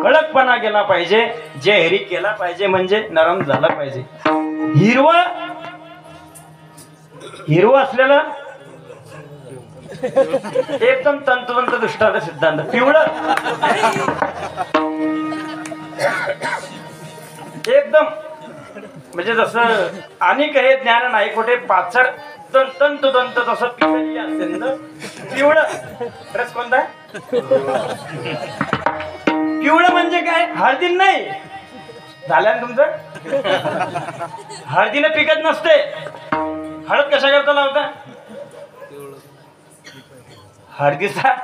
Speaker 1: कडकपणा गेला पाहिजे, जहरी केला पाहिजे, म्हणजे नरम झाला पाहिजे. हिरवं हिरवं असलेलं एकदम तंतोतंत दृष्टांत सिद्धांत. पिवळं एकदम म्हणजे जसं आणि काही ज्ञान नाही कुठे पाचर तंतोतंत तसं पिवळी असेल ना. पिवळं रस कोणता? पिवळं म्हणजे काय? हळदी नाही झालं तुमचं हळदीने पिकत नसते. हळद कशा करता लावता? हळदीचा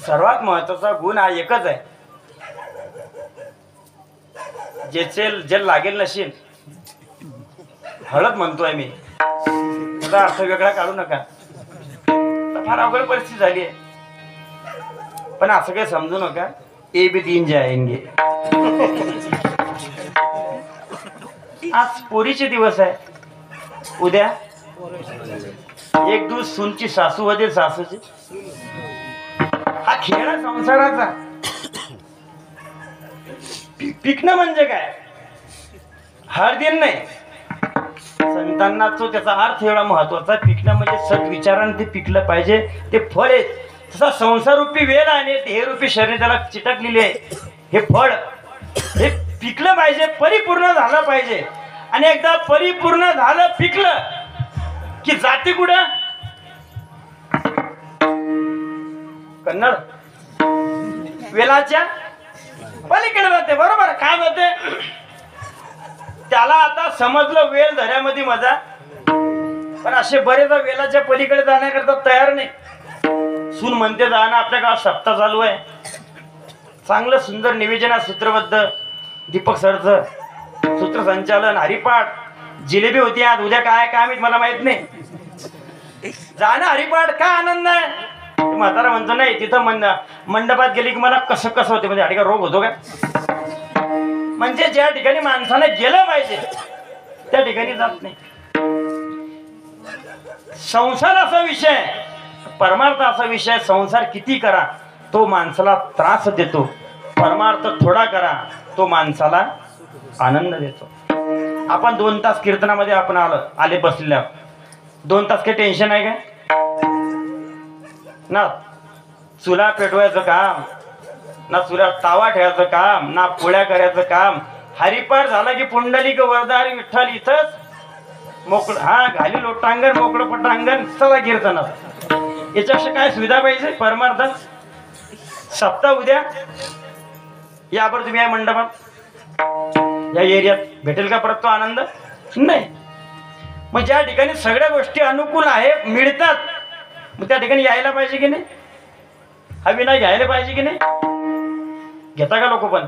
Speaker 1: सर्वात महत्वाचा गुण हा एकच आहे, जे लागेल नशील. हळद म्हणतोय मी, त्याचा अर्थ वेगळा काढू नका. फार अवघड परिस्थिती झाली आहे, पण असं काही समजू नका. ए बी 3 जाएंगे. आज पोरीचे दिवस आहे, उद्या एक दिवस सूनची सासू वधेल सासूची. हा खेळ आहे संसाराचा. पिकणं म्हणजे काय? हळदीन नाही, संतांना तो त्याचा अर्थ एवढा महत्वाचा. पिकणं म्हणजे सद्विचाराने ते पिकलं पाहिजे, ते फळ आहे. तसा संसारूपी वेल आणि देहरूपी शरीर त्याला चिटकलेली आहे. हे फळ हे पिकलं पाहिजे, परिपूर्ण झालं पाहिजे. आणि एकदा परिपूर्ण झालं, पिकलं की जाती कुठं? कन्नड वेलाच्या पलीकडे जाते. बरोबर काय जाते? त्याला आता समजलं वेल धऱ्यामध्ये मजा, पण असे बरेच वेलाच्या पलीकडे जाण्याकरता तयार नाही. सून म्हणते जाणं, आपल्या गावात सप्ताह चालू आहे, चांगलं सुंदर निवेदन सूत्रबद्ध. दीपक सरचं सूत्रसंचालन, हरिपाठ, जिलेबी होती आज. उद्या काय काय मला माहित नाही. जाणं हरिपाठ काय आनंद आहे. म्हातारा म्हणतो नाही तिथं मंडपात गेली की मला कसं कसं होते, म्हणजे अडका रोग होतो का? म्हणजे ज्या ठिकाणी माणसाने गेलं पाहिजे त्या ठिकाणी जात नाही. संसार असा विषय, परमार्थ असा विषय. संसार किती करा तो माणसाला त्रास देतो, परमार्थ थोडा करा तो माणसाला आनंद देतो. आपण 2 तास कीर्तनामध्ये आपण आले बसलेल्या. 2 तास काही टेन्शन आहे का? ना चुला पेटवायचं काम, ना चुला तावा ठेवायचं काम, ना पोळ्या करायचं काम. हरिपाठ झाला की पुंडलिक वरदा हरी विठ्ठल इथंच मोकळं. हा घाली लोटांगण मोकळं पटांगण सगळं कीर्तनात. याच्यापेक्षा काय सुविधा पाहिजे? परमार्थ सप्ताह उद्या यावर तुम्ही या मंडपात या एरियात भेटेल का परत तो आनंद? नाही. मग ज्या ठिकाणी सगळ्या गोष्टी अनुकूल आहे, मिळतात, मग त्या ठिकाणी यायला पाहिजे की नाही? हा विना घ्यायला पाहिजे की नाही? घेता का लोक? पण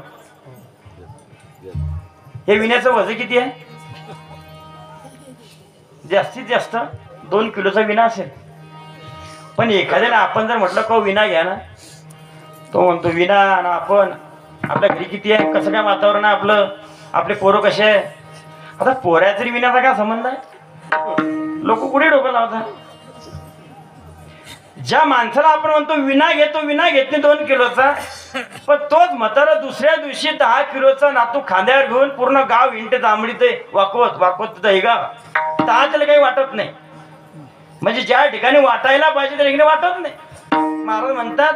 Speaker 1: हे विण्याचं वजन किती आहे? जास्तीत जास्त 2 किलोचा विना असेल. पण एखाद्याला आपण जर म्हटलं का विना घ्या ना, तो म्हणतो विना ना. आपण आपल्या घरी किती आहे, कसं काय वातावरण आहे आपलं, आपले पोरं कसे आहे. आता पोऱ्या तरी विनाचा काय संबंध आहे? लोक कुठे डोकं लावतात? ज्या माणसाला आपण म्हणतो विना घेतो, विना घेत नाही 2 किलोचा, पण तोच म्हातारा दुसऱ्या दिवशी 10 किलोचा नातू खांद्यावर घेऊन पूर्ण गाव हिंटे जांभळीते वाकवत वाकवत हे गाव. त्याला काही वाटत नाही. म्हणजे ज्या ठिकाणी वाटायला पाहिजे त्या ठिकाणी वाटत नाही. महाराज म्हणतात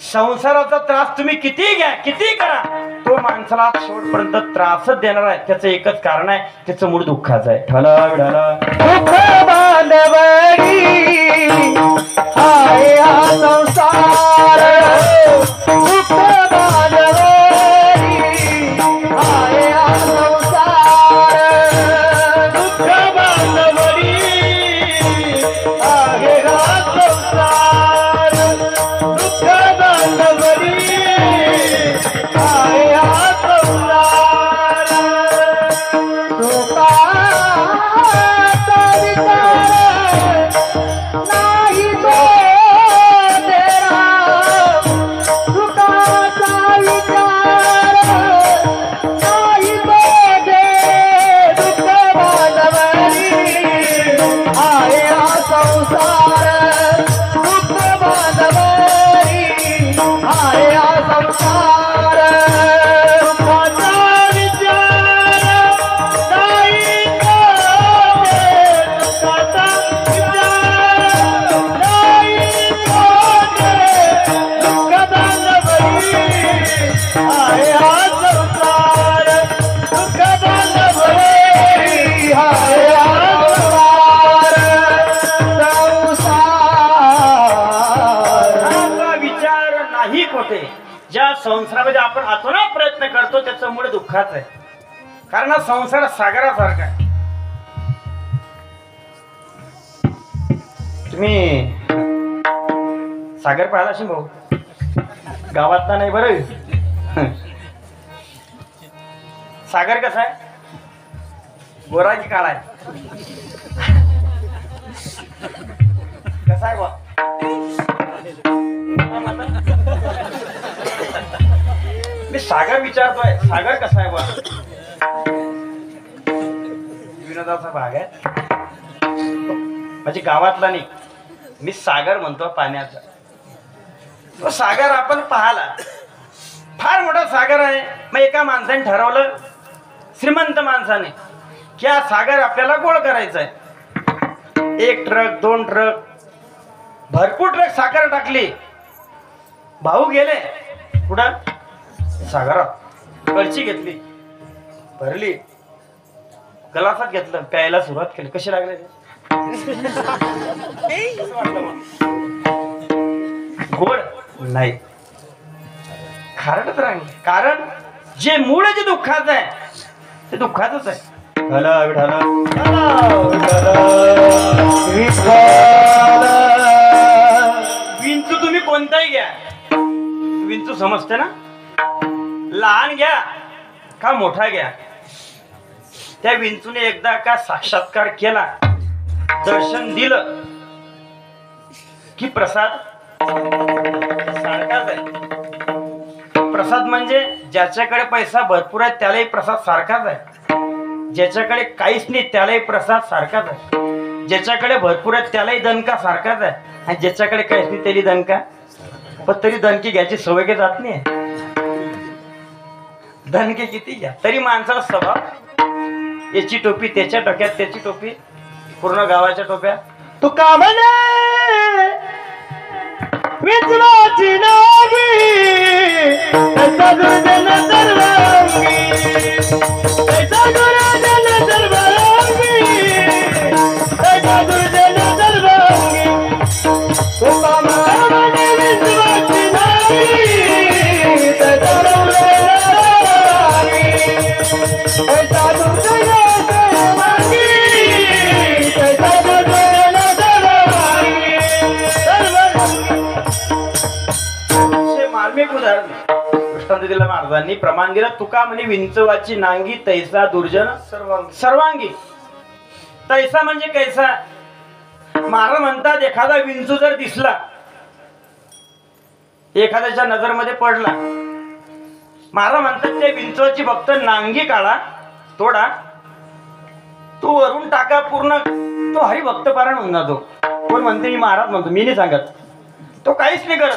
Speaker 1: संसाराचा त्रास तुम्ही किती घ्या, किती करा, तो माणसाला शेवटपर्यंत त्रासच देणार आहे. त्याचं एकच कारण आहे, त्याचं मूळ दुःखाचं आहे. ठला विढाला
Speaker 2: दुःख बांधवरी हाय हा संसार. दुःख बांधवरी हाय हा संसार. दुःख बांधवरी आहे हा संसार. दुःख बांधवरी आहे हा संसार. दुःखाचा विचार नाही तो तेरा. दुःखाचा विचार नाही तो दे. दुःख बांधवरी आहे हा संसार. दुःख बांधवरी आहे हा संसार. दुःखाचा विचार नाही तो दे. दुःखाचा विचार नाही तो दे. दुःख बांधवरी आहे हा संसार. दुःख बांधवरी आहे हा संसार.
Speaker 1: असा विचार नाही कोठे. ज्या संसारामध्ये आपण आतोनात प्रयत्न करतो त्याचं मूळ दुःखाच आहे. कारण हा संसार सागरासारखा आहे. तुम्ही सागर पाहिला असेल भाऊ, गावात नाही बरं. सागर कसा आहे, गोरा की काळा आहे, कसा आहे बा? मी सागर विचारतोय, सागर कसा आहे बा? विनोदाचा भाग आहे म्हणजे गावातला नाही, मी सागर म्हणतो पाण्याचा. तो सागर आपण पाहला, फार मोठा सागर आहे. मग एका माणसाने ठरवलं, श्रीमंत माणसाने, की हा सागर आपल्याला गोळ करायचा आहे. 1 ट्रक 2 ट्रक भरपूर ट्रक साखर टाकली. भाऊ गेले कुठं, सागरात. कळशी घेतली, भरली, गलासात घेतलं, प्यायला सुरुवात केली. कशी लागले ते? गोड नाही, खारटच राहील. कारण जे मूळ जे दुःखाचं आहे ते दुःखातच आहे. विंचू तुम्ही कोणताही घ्या, विंचू समजते ना, लहान घ्या का मोठा घ्या, त्या विंचूने एकदा का साक्षात्कार केला, दर्शन दिलं की प्रसाद सारखाच आहे. प्रसाद म्हणजे ज्याच्याकडे पैसा भरपूर आहे त्यालाही प्रसाद सारखाच आहे, ज्याच्याकडे काहीच नाही त्यालाही प्रसाद सारखाच आहे, ज्याच्याकडे भरपूर आहे त्यालाही दणका सारखाच आहे, आणि ज्याच्याकडे काहीच नाही त्याला दणका. पण तरी दणकी घ्यायची सवय काही जात नाही. दणके किती घ्या तरी माणसाला स्वभाव, याची टोपी त्याच्या डोक्यात, त्याची टोपी पूर्ण गावाच्या टोप्या.
Speaker 2: तू का म्हणे विंचवाची नागी, ऐसा दुर्जन सर्वांगी, ऐसा दुर्जन सर्वांगी, ऐसा दुर्जन सर्वांगी. तू का म्हणे विंचवाची नागी, ऐसा दुर्जन ऐसा दुर्जन सर्वांगी, ऐसा दुर्जन सर्वांगी.
Speaker 1: मार्मिक उदाहरण दृष्टांत दिला महाराजांनी. प्रमाण दिलं, तुका म्हणे विंचवाची नांगी, तैसा दुर्जन सर्वांगी. तैसा म्हणजे कैसा. महाराज म्हणतात, एखादा विंचू जर दिसला, एखाद्याच्या नजरमध्ये पडला, महाराज म्हणतात त्या विंचवाची फक्त नांगी काढा, तोडा, तो वरून टाका, पूर्ण तो हरिभक्त पारायण होऊन जातो. कोण म्हणते, मी महाराज म्हणतो, मी नाही सांगत, तो काहीच नाही करत.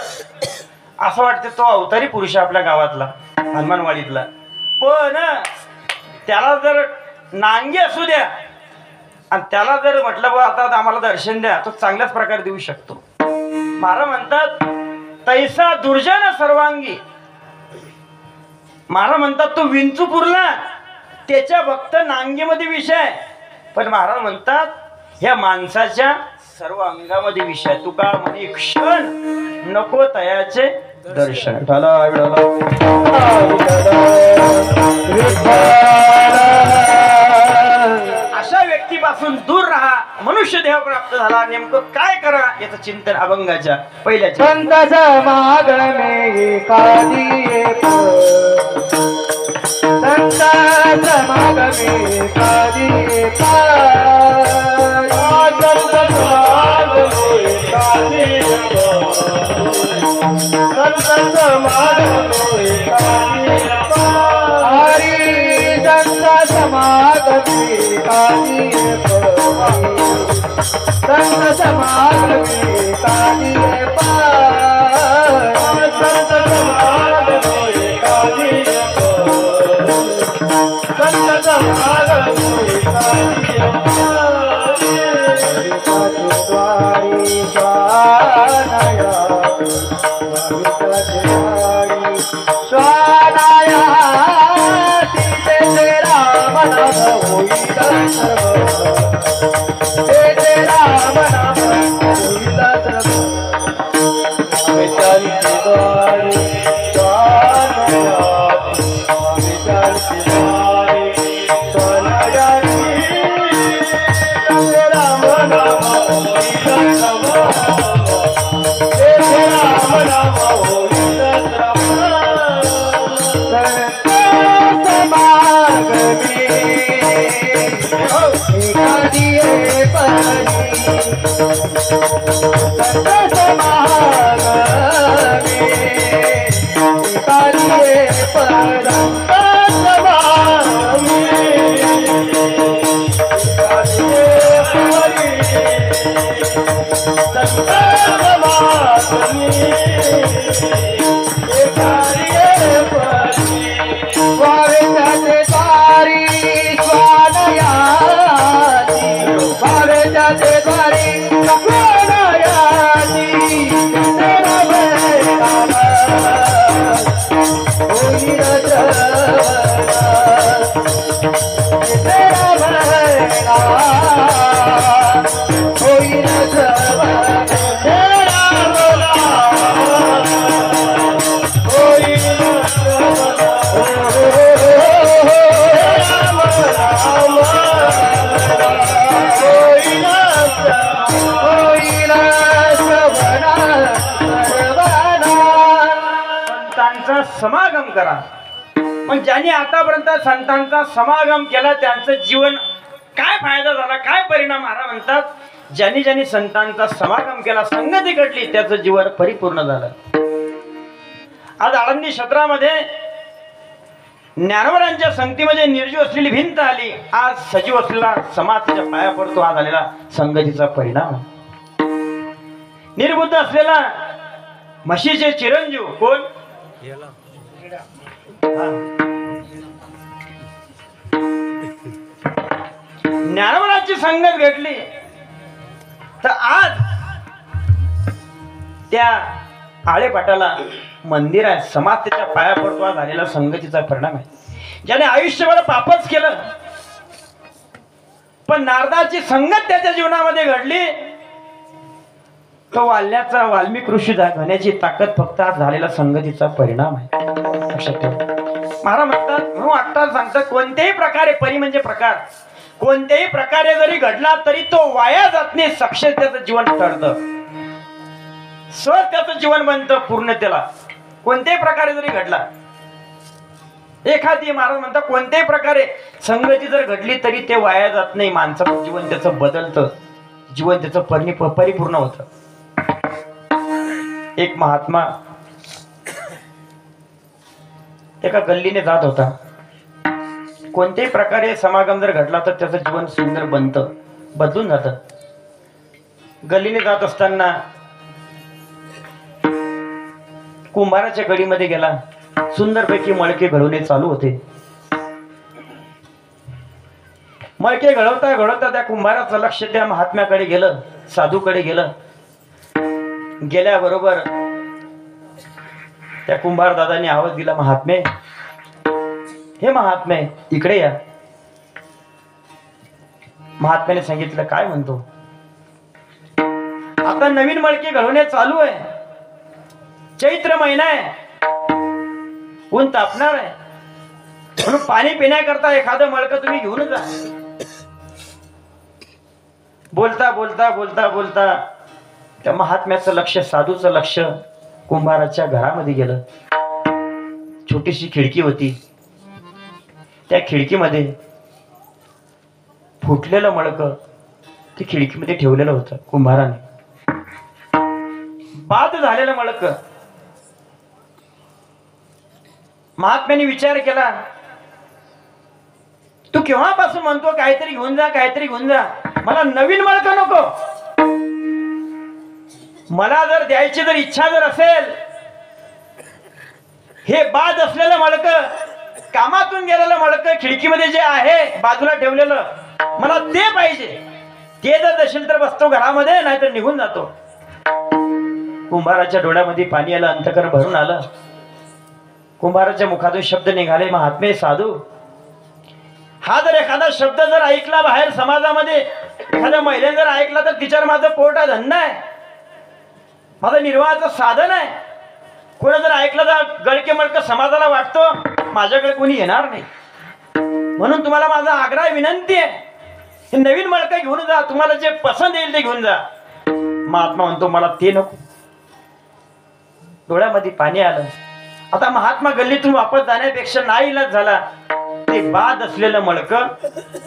Speaker 1: असं वाटतं तो अवतारी पुरुष आपल्या गावातला, हनुमानवाडीतला. पण त्याला जर नांगी असू द्या आणि त्याला जर म्हटलं बा आता आम्हाला दर्शन द्या, तो चांगल्याच प्रकारे देऊ शकतो. महाराज म्हणतात, तैसा दुर्जन सर्वांगी. महाराज म्हणतात, तो विंचू पुरला त्याच्या फक्त नांगीमध्ये विषय, पण महाराज म्हणतात ह्या माणसाच्या सर्व अंगामध्ये विषय. तुका म्हणे क्षण नको तयाचे दर्शन. अशा व्यक्तीपासून दूर राहा. मनुष्य देह प्राप्त झाला, नेमकं काय करा याचं चिंतन अभंगाच्या पहिल्या
Speaker 2: संताचा मागणे कादी, संताचा मागणे कादी, संताचा मागणे हरी, संताचा मागणे कादी, संत समागमे कादी पार, संत समागमे कादी पार, संत समागमे कादी पार. द्वारी स्वानया, स्वानया, तिथे तेरा मन होई सर्व, राम नाम होईला सर्व. विचारते द्वारी स्वानया, विचारते द्वारी
Speaker 1: संतांचा समागम करा. मग ज्यांनी आतापर्यंत संतांचा समागम केला त्यांचं जीवन काय फायदा झाला, काय परिणाम महाराज म्हणतात, ज्यांनी ज्यांनी संतांचा समागम केला, संगती घडली, त्याचं जीवन परिपूर्ण झालं. आज आळंदी क्षेत्रामध्ये ज्ञानवरांच्या संगतीमध्ये निर्जीव असलेली भिंत आली, आज सजीव असलेला समाज त्याच्या पाया पडतो. हा झालेला संगतीचा परिणाम. निर्बुद्ध असलेला म्हशीचे चिरंजीव कोण, ज्ञानवरांची संगत घडली तर आज त्या आळेपाटाला मंदिर आहे, समाज त्याच्या पाया पडतो. हा झालेला संगतीचा परिणाम आहे. ज्याने आयुष्यभर पापच केलं पण नारदाची संगत त्याच्या जीवनामध्ये घडली, तो वाल्याचा वाल्मिक ऋषी घण्याची ताकद फक्त आज झालेला संगतीचा परिणाम आहे. लक्षात ठेवा. महाराज म्हणतात, म्हणून आत्ता सांगतात, कोणत्याही प्रकारे परी म्हणजे प्रकार, कोणत्याही प्रकारे जरी घडला तरी तो वाया जात नाही. सक्सेस त्याचं जीवन ठरतं, सहज त्याचं जीवन बनतं पूर्णतेला. कोणत्याही प्रकारे जरी घडला एखादी, महाराज म्हणतात कोणत्याही प्रकारे संगती जर घडली तरी ते वाया जात नाही. माणसाचं जीवन त्याचं बदलतं, जीवन त्याचं परिपूर्ण होतं. एक महात्मा एका गल्लीने जात होता. कोणत्याही प्रकारे समागम जर घडला तर त्याचं जीवन सुंदर बनतं, बदलून जातं. गल्लीने जात असताना कुंभाराच्या गडीमध्ये गेला. सुंदरपैकी मळके घडवणे चालू होते. मळके घडवता घडवता त्या कुंभाराचं लक्ष त्या महात्म्याकडे गेलं, साधूकडे गेलं. गेल्याबरोबर त्या कुंभार दादाने आवाज दिला, महात्मे, हे महात्मे इकडे या. महात्म्याने सांगितलं, काय म्हणतो? आता नवीन मळके घडवणे चालू आहे, चैत्र महिना आहे, ऊन तापणार आहे, म्हणून पाणी पिण्याकरता एखादं मळकं तुम्ही घेऊन जा. बोलता बोलता बोलता बोलता त्या महात्म्याचं लक्ष, साधूचं लक्ष कुंभाराच्या घरामध्ये गेलं. छोटीशी खिडकी होती, त्या खिडकीमध्ये फुटलेलं मळकं ती खिडकीमध्ये ठेवलेलं होतं कुंभाराने. बाद झालेलं मळकं. महात्म्याने विचार केला, तू केव्हापासून म्हणतो काहीतरी घेऊन जा, काहीतरी घेऊन जा, मला नवीन मळकं नको. मला जर द्यायची जर इच्छा जर असेल, हे बाद असलेलं मळकं, कामातून गेलेलं मळकं खिडकीमध्ये जे आहे बाजूला ठेवलेलं, मला ते पाहिजे. ते जर असेल तर बसतो घरामध्ये, नाहीतर निघून जातो. कुंभाराच्या डोळ्यामध्ये पाणी आलं, अंतकरण भरून आलं. कुंभाराच्या मुखातून शब्द निघाले, महात्मे, साधू, हा जर एखादा शब्द जर ऐकला बाहेर समाजामध्ये, एखाद्या महिलेने जर ऐकला तर तिच्यावर माझं पोटा धंदा आहे, माझं निर्वाहाचं साधन आहे. कोणी जर ऐकलं तर गळके मळकं समाजाला वाटतो, माझ्याकडे कोणी येणार नाही. म्हणून तुम्हाला माझा आग्रह विनंती आहे, हे नवीन मळकं घेऊन जा, तुम्हाला जे पसंत येईल ते घेऊन जा. महात्मा म्हणतो, मला ते नको. डोळ्यामध्ये पाणी आलं. आता महात्मा गल्लीतून वापस जाण्यापेक्षा नाईलाज झाला. ते बाद असलेलं मळकं,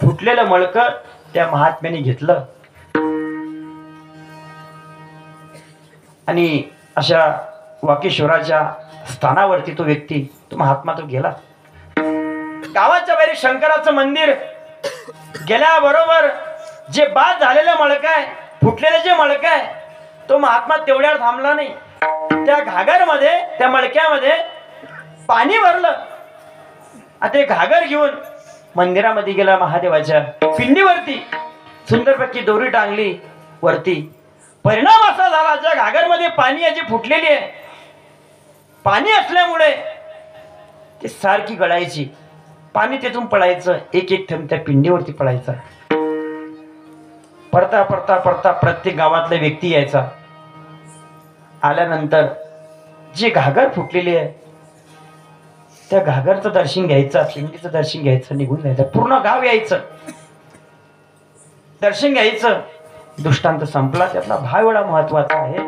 Speaker 1: फुटलेलं मळकं त्या महात्म्याने घेतलं आणि अशा वाकेश्वराच्या स्थानावरती तो व्यक्ती, तो महात्मा, तो गेला. गावाच्या बाहेर शंकराचं मंदिर गेल्याबरोबर जे बाद झालेलं मळकं आहे, फुटलेलं जे मडकं आहे तो महात्मा तेवढ्यावर थांबला नाही. त्या घागरमध्ये, त्या मडक्यामध्ये पाणी भरलं. आता ते घागर घेऊन मंदिरामध्ये गेला. महादेवाच्या पिंडीवरती सुंदरपैकी दोरी टांगली वरती. परिणाम असा झाला, ज्या घागरमध्ये पाणी याची फुटलेली आहे, पाणी असल्यामुळे ते सारखी गळायची. पाणी तिथून पडायचं, एक एक थेंब त्या पिंडीवरती पडायचा. पडता पडता पडता प्रत्येक गावातला व्यक्ती यायचा. आल्यानंतर जी घागर फुटलेली आहे त्या घागरचं दर्शन घ्यायचं, पिंडीचं दर्शन घ्यायचं, निघून जायचं. पूर्ण गाव यायचं, दर्शन घ्यायचं. दृष्टांत संपला. त्यातला भाव एवढा महत्वाचा आहे,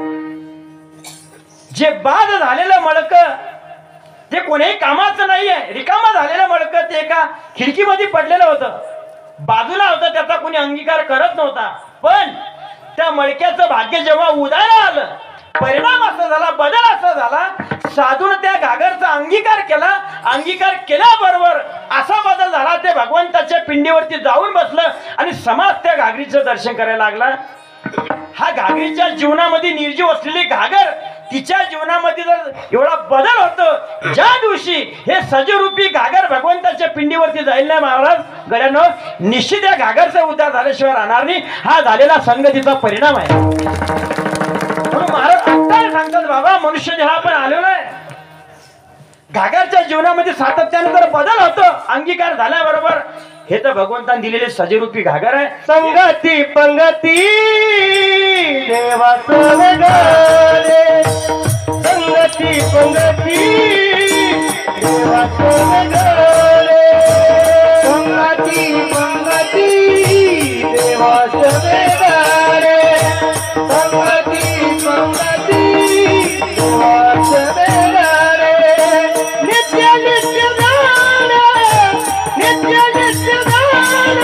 Speaker 1: जे बाद झालेलं मडकं ते कोणीही कामाचं नाहीये. रिकामा झालेलं मडकं ते एका खिडकीमध्ये पडलेलं होतं, बाजूला होतं, त्याचा कोणी अंगीकार करत नव्हता. पण त्या मडक्याचं भाग्य जेव्हा उदायला आलं, परिणाम असा झाला, बदल असा झाला, साधून त्या घागरचा अंगीकार केला. अंगीकार केल्याबरोबर असा बदल झाला, ते भगवंताच्या पिंडीवरती जाऊन बसलं आणि समाज त्या घागरीचं दर्शन करायला लागला. हा घागरीच्या जीवनामध्ये निर्जीव असलेली घागर, तिच्या जीवनामध्ये जर एवढा बदल होतो, ज्या दिवशी हे सजरूपी घागर भगवंताच्या पिंडीवरती जाईल ना महाराज गड्यानं, निश्चित या घागरचा उद्धार झाल्याशिवाय राहणार नाही. हा झालेला संगतीचा परिणाम आहे. म्हणून महाराज आता सांगतात, बाबा मनुष्य जेव्हा आपण आलेलो आहे, घागरच्या जीवनामध्ये सातत्याने जर बदल होतो अंगीकार झाल्याबरोबर, हे तर भगवंताने दिलेले सजरूपी घागर आहे.
Speaker 2: संगती पंगती देवाचं वेगळे, संगती पंगती देवाचं वेगळे, संगती पंगती देवाचं वेगळे, संगती पंगती देवाचं वेगळे. नित्य नित्य गाण, नित्य नित्य गाण,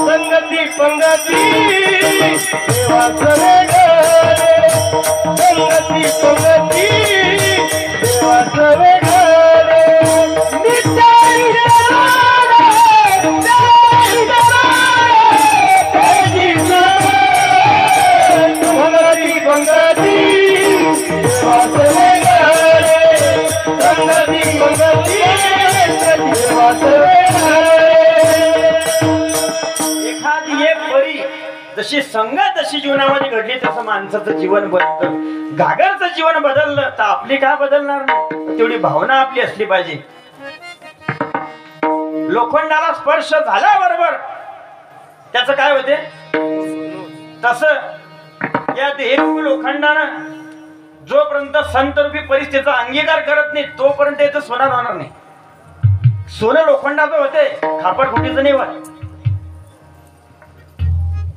Speaker 2: संगती पंगती देवाचं वेगळे, संगती पंगती देवाचं वेगळे. नित्य पंगती पंगती देवाचं वेगळे, संगती पंगती देवाचं वेगळे.
Speaker 1: एखादी एक परी जशी संगत जशी जीवनामध्ये घडली, तसं माणसाचं जीवन बदलतं. घागरचं जीवन बदललं तर आपली काय बदलणार नाही, तेवढी भावना आपली असली पाहिजे. लोखंडाला स्पर्श झाल्याबरोबर त्याचं काय होते, तसं या देहरूपी लोखंडानं जोपर्यंत संतरूपी परिस्थितीचा अंगीकार करत नाही, तोपर्यंत याचं सोनं होणार नाही. सोनं लोखंडाचं होते, खापरफुटीचं नाही होत.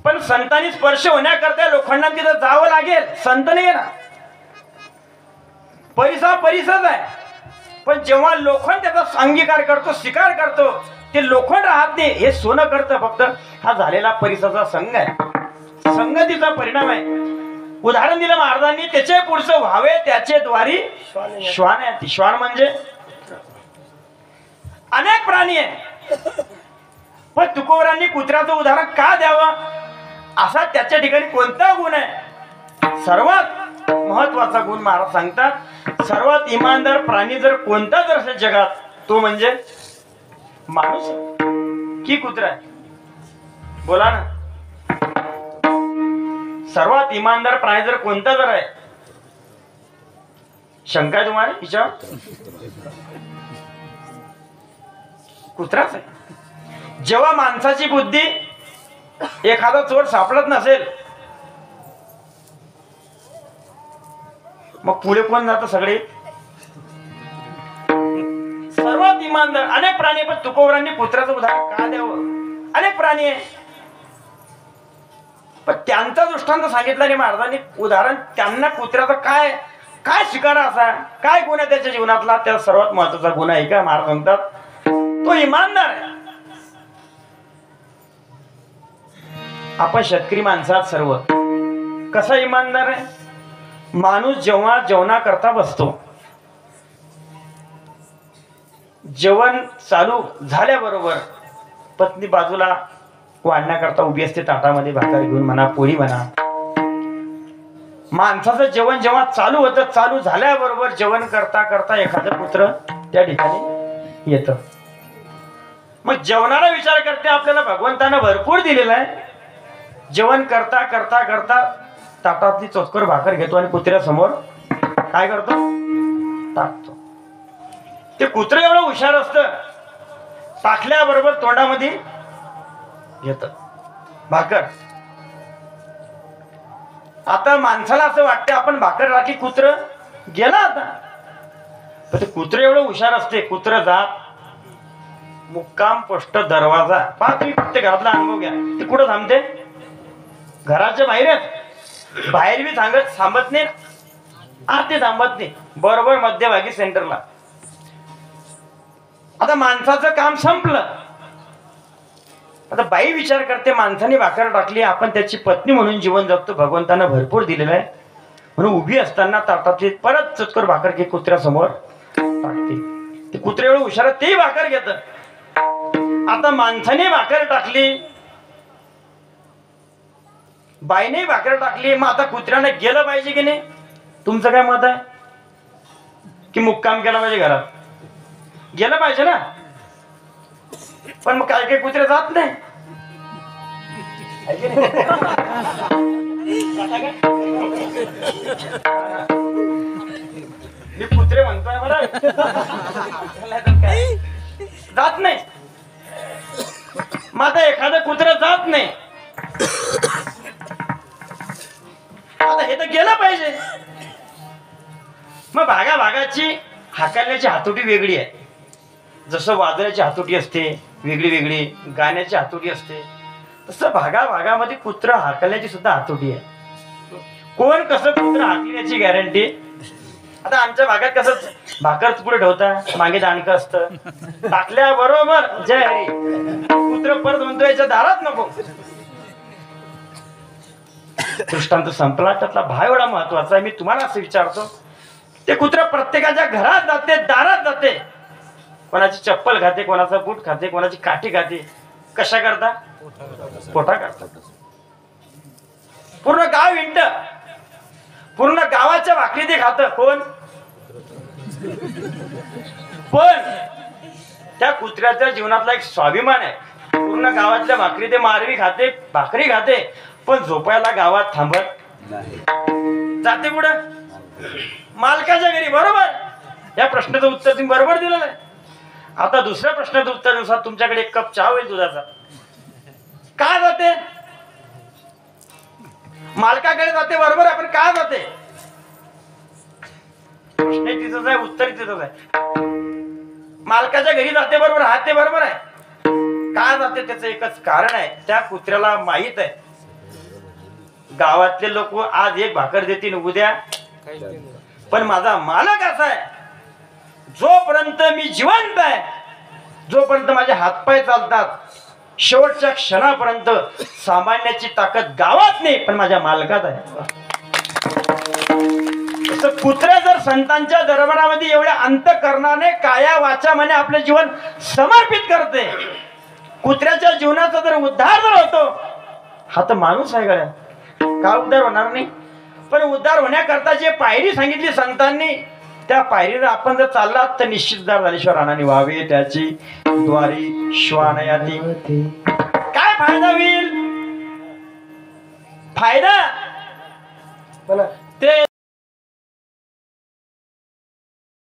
Speaker 1: पण संतांनी स्पर्श होण्याकरता लोखंडाने तिथं जावं लागेल. संत नाही ना, परिसा परिसच आहे. पण जेव्हा लोखंड त्याचा अंगीकार करतो, स्वीकार करतो, ते लोखंड राहत नाही, हे सोनं करतं फक्त. हा झालेला परिसाचा संघ आहे, संगतीचा परिणाम आहे. उदाहरण दिलं महाराजांनी, त्याचे पुढचं व्हावे त्याचे द्वारी श्वान आहे. श्वान म्हणजे अनेक प्राणी आहे, पण तुकोबरांनी कुत्र्याचं उदाहरण का द्यावं, असा त्याच्या ठिकाणी कोणता गुण आहे. सर्वात महत्वाचा गुण महाराज सांगतात, सर्वात इमानदार प्राणी जर कोणता जर असेल जगात, तो म्हणजे माणूस की कुत्रा आहे. बोला ना, सर्वात इमानदार प्राणी जर कोणता जर आहे, शंका आहे तुम्हाला हिच्यावर? कुत्राच आहे. जेव्हा माणसाची बुद्धी एखादा चोर सापडत नसेल, मग पुढे कोण जातं? सगळे सर्वात इमानदार अनेक प्राणी, पण तुकोबरांनी कुत्र्याचं उदाहरण का द्यावं? अनेक प्राणी आहे, पण त्यांचा दृष्टांत सांगितला नाही महाराजांनी. उदाहरण त्यांना कुत्र्याचा काय काय स्वीकारा असा काय गुण आहे त्याच्या जीवनातला, त्या सर्वात महत्वाचा गुण आहे का महाराज म्हणतात, तो इमानदार आहे. आपण शेतकरी माणसात सर्व कसा इमानदार आहे. माणूस जेव्हा जेवणाकरता बसतो, जेवण चालू झाल्याबरोबर पत्नी बाजूला वाढण्याकरता उभी असते ताटामध्ये भाकर घेऊन म्हणा, पोळी म्हणा. माणसाचं जेवण जेव्हा चालू होतं, चालू झाल्याबरोबर जेवण करता करता एखादं कुत्र त्या ठिकाणी येतं. मग जेवणाला विचार करते आपल्याला भगवंतानं भरपूर दिलेला आहे. जेवण करता करता करता ताटातली चोचकर भाकर घेतो आणि कुत्र्यासमोर काय करतो, टाकतो. ते कुत्र एवढं हुशार असतं, टाकल्याबरोबर तोंडामध्ये घेत भाकर. आता माणसाला असं वाटतं आपण भाकर टाकली, कुत्र गेला आता. पण ते कुत्र एवढं हुशार असते. कुत्र जात मुक्काम पोस्ट दरवाजा. पहा तुम्ही फक्त घरातला अनुभव घ्या. ते कुठं थांबते, घराच्या बाहेरच. बाहेर बी थांबत नाही, आत ते थांबत नाही, बरोबर मध्यभागी सेंटरला. आता माणसाचं काम संपलं. आता बाई विचार करते, माणसाने भाकर टाकली, आपण त्याची पत्नी म्हणून जीवन जगतो, भगवंतानं भरपूर दिलेलं आहे म्हणून उभी असताना ताटातली परत चतकर भाकर घे कुत्र्यासमोर टाकते. ते कुत्रे एवढं हुशार, तेही भाकर घेत. आता माणसाने भाकर टाकली, बाईने भाकर टाकली, मग आता कुत्र्याने गेलं पाहिजे की नाही? तुमचं काय मत आहे? की मुक्काम केला पाहिजे, घरात गेलं पाहिजे ना? पण मग काय काय कुत्रे जात नाही. मी कुत्रे म्हणतोय मला, जात नाही. मग आता एखादं कुत्र जात नाही, आता हे तर गेलं पाहिजे. मग भागाभागाची हाकलण्याची हातोटी वेगळी आहे. जसं वाजण्याची हातोटी असते वेगळी वेगळी, गाण्याची हातोटी असते, तसं भागाभागामध्ये कुत्र हाकलण्याची सुद्धा हातोटी आहे. कोण कसं कुत्र हाकलण्याची गॅरंटी? आता आमच्या भागात कसं भाकर पुढे ठेवता, मागे दाणकं असतं, टाकल्याबरोबर जय हरी, कुत्र परत म्हणतो याच्या दारात नको. दृष्टांत संपला. त्यातला भाव एवढा महत्वाचा आहे. मी तुम्हाला असं विचारतो, ते कुत्र प्रत्येकाच्या घरात जाते, दारात जाते, कोणाची चप्पल खाते, कोणाचा बूट खाते, कोणाची काठी खाते. कशा करता? पोटा करता. पूर्ण गाव हिंड, पूर्ण गावाच्या भाकरी ते खात. कोण? पण त्या कुत्र्याच्या जीवनातला एक स्वाभिमान आहे. पूर्ण गावातल्या भाकरी ते मारवी खाते, भाकरी खाते, पण झोपायला गावात थांबत जाते. कुठं? मालकाच्या घरी. बरोबर. या प्रश्नाचं उत्तर तुम्ही बरोबर दिलेलं आहे. आता दुसऱ्या प्रश्नाचं उत्तर दिवसात तुमच्याकडे एक कप चहा होईल दुधाचा. का जाते? मालकाकडे जाते. बरोबर. आपण का जाते? प्रश्न तिथंच आहे, उत्तर तिथंच आहे. मालकाच्या घरी जाते. बरोबर. हा ते बरोबर आहे. का जाते? त्याचं एकच कारण आहे. त्या कुत्र्याला माहित आहे गावातले लोक आज एक भाकर देतील, उद्या, पण माझा मालक असा आहे, जोपर्यंत मी जिवंत आहे, जोपर्यंत माझे हातपाय चालतात, शेवटच्या क्षणापर्यंत सामान्याची ताकद गावात नाही, पण माझ्या मालकात आहे. कुत्रे जर संतांच्या दरबारामध्ये एवढ्या अंतःकरणाने काया वाचा मने आपले जीवन समर्पित करते, कुत्र्याच्या जीवनाचा जर उद्धार जर होतो, हा तर माणूस आहे गड्या. का उद्धार होणार नाही? पण उद्धार होण्याकरता जे पायरी सांगितली संतांनी, त्या पायरीवर आपण जर चाललात तर निश्चित उद्धार झाल्याशिवाय राहणार व्हावे त्याची द्वारी श्वानयाती. काय फायदा होईल? फायदा ते